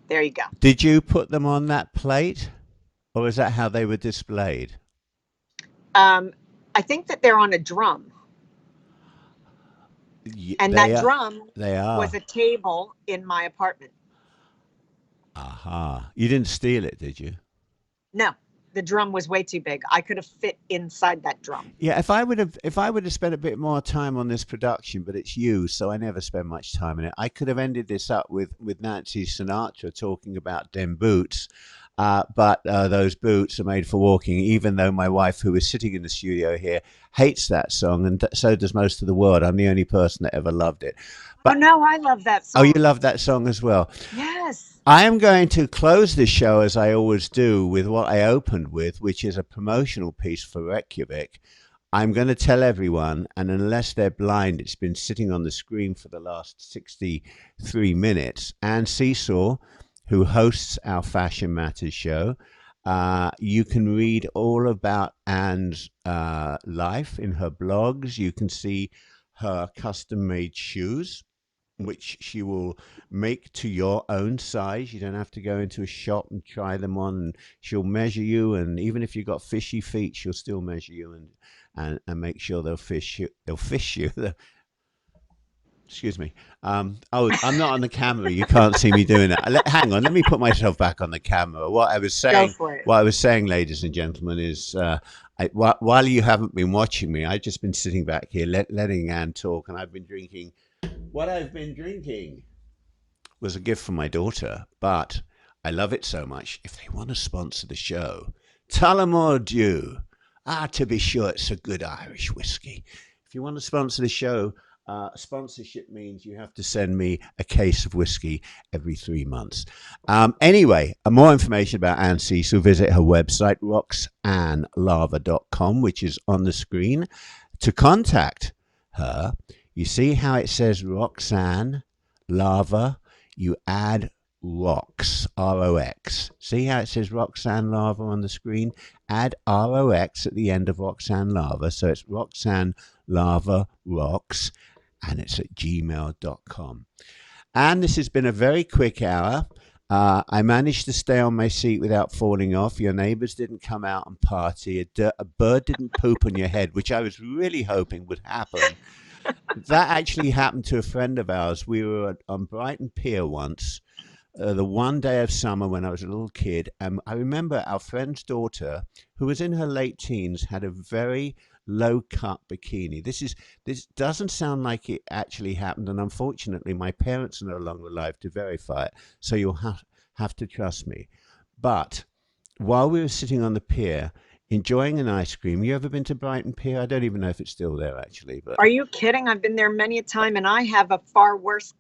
there you go. Did you put them on that plate, or is that how they were displayed? Um, I think that they're on a drum, and They that are. drum They was are. a table in my apartment. Aha! You didn't steal it, did you? No, the drum was way too big. I could have fit inside that drum. Yeah, if I would have spent a bit more time on this production, but it's you, so I never spend much time in it. I could have ended this up with Nancy Sinatra talking about them boots, but those boots are made for walking. Even though my wife, who is sitting in the studio here, hates that song, and so does most of the world. I'm the only person that ever loved it. Oh But no, I love that oh, you song. love that song as well. Yes. I am going to close this show as I always do with what I opened with, which is a promotional piece for Reykjavik. I'm going to tell everyone, and unless they're blind, it's been sitting on the screen for the last 63 minutes. And Cecil, who hosts our Fashion Matters show, You can read all about Anne's life in her blogs. You can see her custom-made shoes, which she will make to your own size. You don't have to go into a shop and try them on. She'll measure you, and even if you've got fishy feet, she'll still measure you and make sure they'll fish you. They'll fish you. Excuse me. Oh, I'm not on the camera. You can't see me doing that. Hang on. Let me put myself back on the camera. What I was saying, ladies and gentlemen, is while you haven't been watching me, I've just been sitting back here letting Anne talk, and I've been drinking. What I've been drinking was a gift from my daughter, but I love it so much. If they want to sponsor the show, Tullamore Dew. To be sure, it's a good Irish whiskey. If you want to sponsor the show, sponsorship means you have to send me a case of whiskey every 3 months. Anyway, more information about Anne Cecil, visit her website, roxannelava.com, which is on the screen. To contact her, you see how it says Roxanne Lava? You add Rox, R-O-X. See how it says Roxanne Lava on the screen? Add R-O-X at the end of Roxanne Lava. So it's Roxanne Lava Rox, and it's at gmail.com. And this has been a very quick hour. I managed to stay on my seat without falling off. Your neighbors didn't come out and party. A bird didn't poop on your head, which I was really hoping would happen. That actually happened to a friend of ours. We were on Brighton Pier once, the one day of summer when I was a little kid. And I remember our friend's daughter, who was in her late teens, had a very low-cut bikini. This doesn't sound like it actually happened, and unfortunately my parents are no longer alive to verify it, so you'll have to trust me. But while we were sitting on the pier enjoying an ice cream, you ever been to Brighton Pier? I don't even know if it's still there actually. But are you kidding? I've been there many a time, and I have a far worse.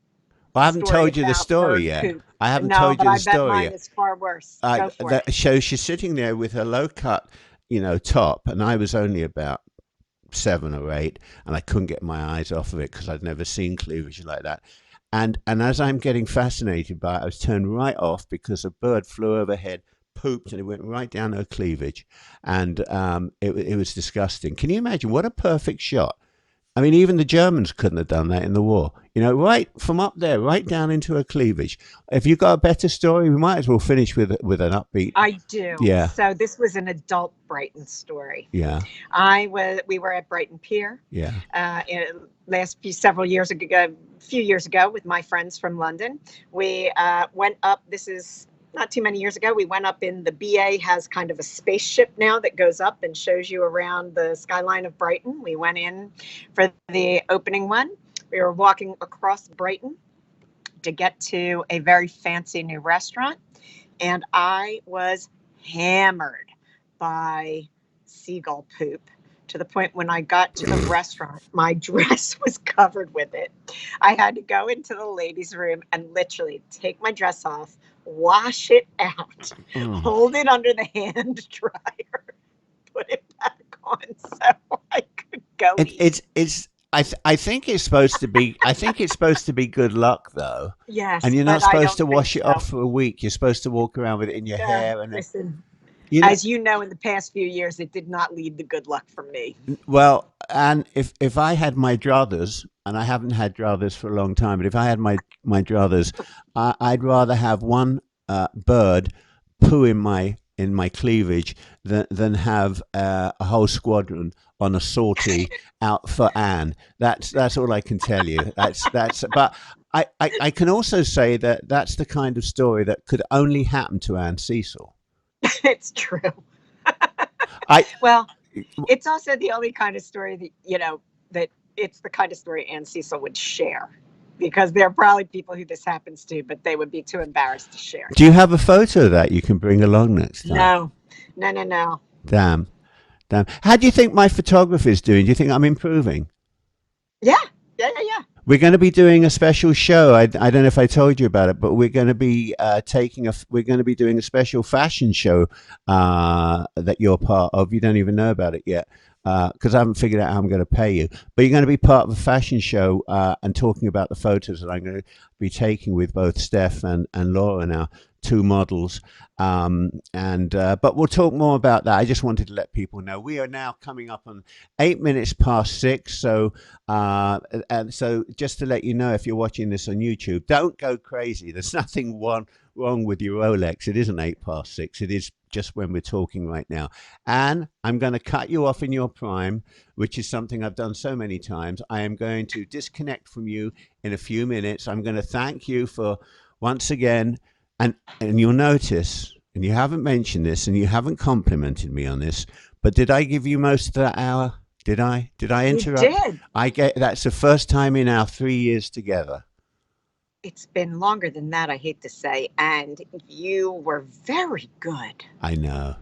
I haven't told you the story yet. I haven't told you the story yet. Mine is far worse. So she's sitting there with her low-cut, top, and I was only about 7 or 8, and I couldn't get my eyes off of it because I'd never seen cleavage like that. And as I'm getting fascinated by it, I was turned right off because a bird flew overhead, pooped, and it went right down her cleavage, and it was disgusting. Can you imagine what a perfect shot? I mean, even the Germans couldn't have done that in the war. Right from up there, right down into her cleavage. If you've got a better story, we might as well finish with an upbeat. I do. Yeah. So this was an adult Brighton story. Yeah. We were at Brighton Pier. Yeah. Few years ago with my friends from London. We went up. This is not too many years ago. We went up in the BA has kind of a spaceship now that goes up and shows you around the skyline of Brighton. We went in for the opening one. We were walking across Brighton to get to a very fancy new restaurant, and I was hammered by seagull poop to the point when I got to the restaurant, my dress was covered with it. I had to go into the ladies' room and literally take my dress off, wash it out, hold it under the hand dryer, put it back on so I could go eat. I think it's supposed to be. I think it's supposed to be good luck, though. Yes, and you're not supposed to wash it off for a week. You're supposed to walk around with it in your hair. And listen, as you know, in the past few years, it did not lead to good luck for me. Well, and if I had my druthers, and I haven't had druthers for a long time, but if I had my druthers, I'd rather have one bird poo in my cleavage than have a whole squadron on a sortie out for Anne. That's all I can tell you. But I can also say that that's the kind of story that could only happen to Anne Cecil. It's true. It's also the only kind of story that it's the kind of story Anne Cecil would share, because there are probably people who this happens to, but they would be too embarrassed to share. Do you have a photo of that you can bring along next time? No. Damn. How do you think my photography is doing? Do you think I'm improving? Yeah. We're going to be doing a special show. I don't know if I told you about it, but we're going to be doing a special fashion show that you're part of. You don't even know about it yet because I haven't figured out how I'm going to pay you. But you're going to be part of a fashion show and talking about the photos that I'm going to be taking with both Steph and Laura now two models. But we'll talk more about that. I just wanted to let people know we are now coming up on 8 minutes past 6. So, and so just to let you know, if you're watching this on YouTube, don't go crazy. There's nothing wrong with your Rolex. It isn't 8 past 6. It is just when we're talking right now. And I'm going to cut you off in your prime, which is something I've done so many times. I am going to disconnect from you in a few minutes. I'm going to thank you for once again. And you'll notice, and you haven't mentioned this, and you haven't complimented me on this, but did I give you most of that hour? Did I? Did I interrupt? You did. That's the first time in our 3 years together. It's been longer than that, I hate to say, and you were very good. I know.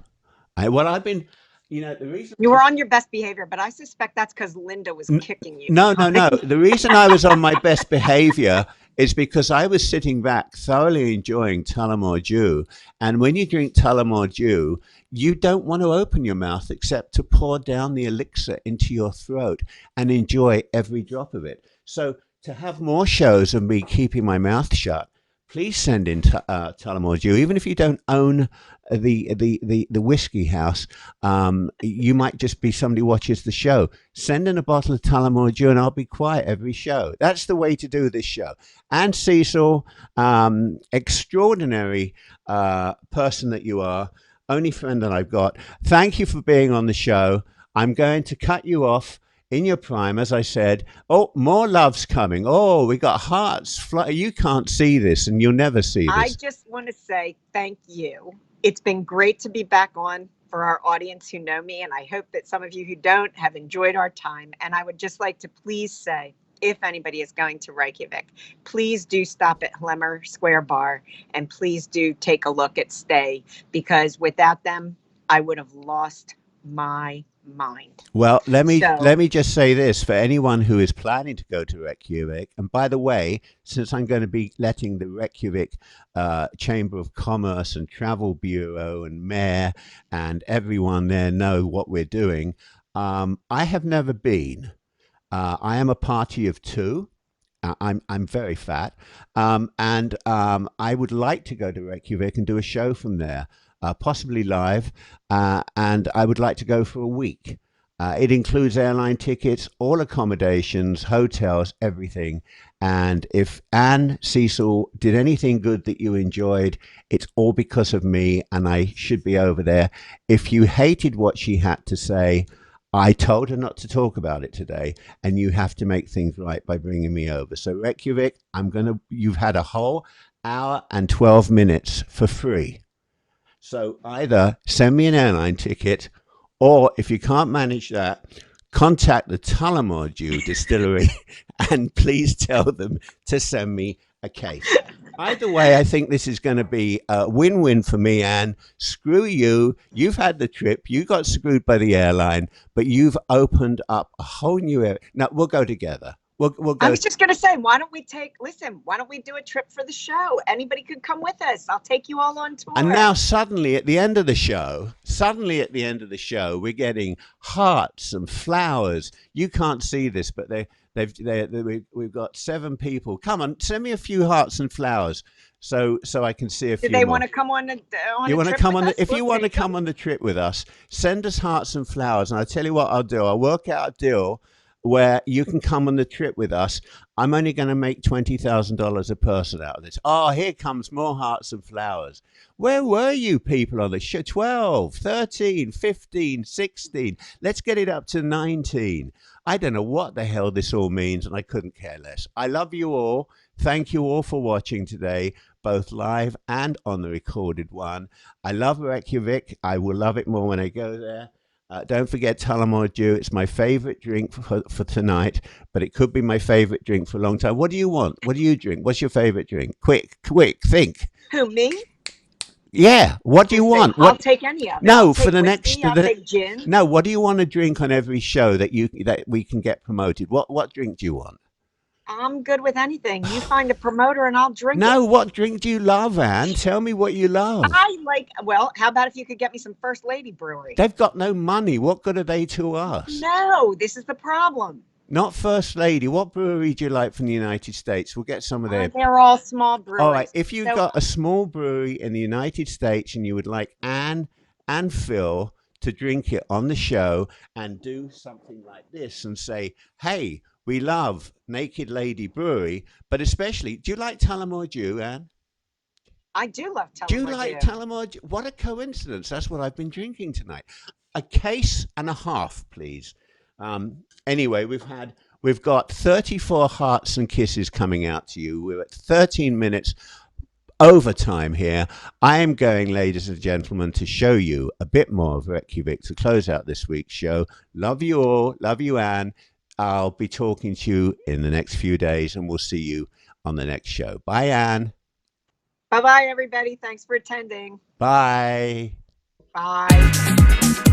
I've been, the reason you were on your best behavior, but I suspect that's because Linda was kicking you. No. The reason I was on my best behavior is because I was sitting back thoroughly enjoying Tullamore Dew. And when you drink Tullamore Dew, you don't want to open your mouth except to pour down the elixir into your throat and enjoy every drop of it. So to have more shows of me keeping my mouth shut, please send in Tullamore Dew. Even if you don't own the whiskey house, you might just be somebody who watches the show. Send in a bottle of Tullamore Dew and I'll be quiet every show. That's the way to do this show. And Cecil, extraordinary person that you are, only friend that I've got. Thank you for being on the show. I'm going to cut you off in your prime, as I said. Oh, more love's coming. Oh, we got hearts. You can't see this, and you'll never see this. I just want to say thank you. It's been great to be back on for our audience who know me, and I hope that some of you who don't have enjoyed our time. And I would just like to please say, if anybody is going to Reykjavik, please do stop at Hlemmer Square Bar, and please do take a look at Stay, because without them, I would have lost my mind. Well, let me just say this for anyone who is planning to go to Reykjavik. And by the way, since I'm going to be letting the Reykjavik Chamber of Commerce and Travel Bureau and Mayor and everyone there know what we're doing, I have never been. I am a party of two. I'm very fat, and I would like to go to Reykjavik and do a show from there. Possibly live, and I would like to go for a week. It includes airline tickets, all accommodations, hotels, everything. And if Anne, Cecil, did anything good that you enjoyed, it's all because of me, and I should be over there. If you hated what she had to say, I told her not to talk about it today, and you have to make things right by bringing me over. So Reykjavik, you've had a whole hour and 12 minutes for free. So either send me an airline ticket, or if you can't manage that, contact the Tullamore Dew distillery and please tell them to send me a case. Either way, I think this is going to be a win-win for me, Anne. Screw you. You've had the trip. You got screwed by the airline, but you've opened up a whole new area. Now, we'll go together. We'll go. I was just going to say, why don't we do a trip for the show? Anybody could come with us. I'll take you all on tour. And now suddenly at the end of the show, we're getting hearts and flowers. You can't see this, but we've got 7 people. Come on, send me a few hearts and flowers so I can see a few. Do they more. want to come on a you want to trip come with on us? if you want to come on the trip with us, send us hearts and flowers. And I'll tell you what I'll do. I'll work out a deal where you can come on the trip with us. I'm only going to make $20,000 a person out of this. Oh, here comes more hearts and flowers. Where were you people on the show? 12, 13, 15, 16. Let's get it up to 19. I don't know what the hell this all means, and I couldn't care less. I love you all. Thank you all for watching today, both live and on the recorded one. I love Reykjavik. I will love it more when I go there. Don't forget Tullamore Dew. It's my favorite drink for tonight, but it could be my favorite drink for a long time. What do you want? What do you drink? What's your favorite drink? Quick, think. Who, me? Yeah. What do you want? I'll take any of it. No, for the next. I'll take gin. No, what do you want to drink on every show that we can get promoted? What drink do you want? I'm good with anything. You find a promoter and I'll drink it. No, what drink do you love, Anne? Tell me what you love. How about if you could get me some First Lady Brewery? They've got no money. What good are they to us? No, this is the problem. Not First Lady. What brewery do you like from the United States? We'll get some of their. They're all small All right. breweries. If you've So got a small brewery in the United States and you would like Anne and Phil to drink it on the show and do something like this and say, hey, we love Naked Lady Brewery, but especially, do you like Tullamore Dew, Anne? I do love Do you Tullamore like Dew. Tullamore Dew? What a coincidence. That's what I've been drinking tonight. A case and a half, please. Anyway, we've got 34 hearts and kisses coming out to you. We're at 13 minutes overtime here. I am going, ladies and gentlemen, to show you a bit more of Reykjavík to close out this week's show. Love you all. Love you, Anne. I'll be talking to you in the next few days, and we'll see you on the next show. Bye, Anne. Bye-bye, everybody. Thanks for attending. Bye. Bye.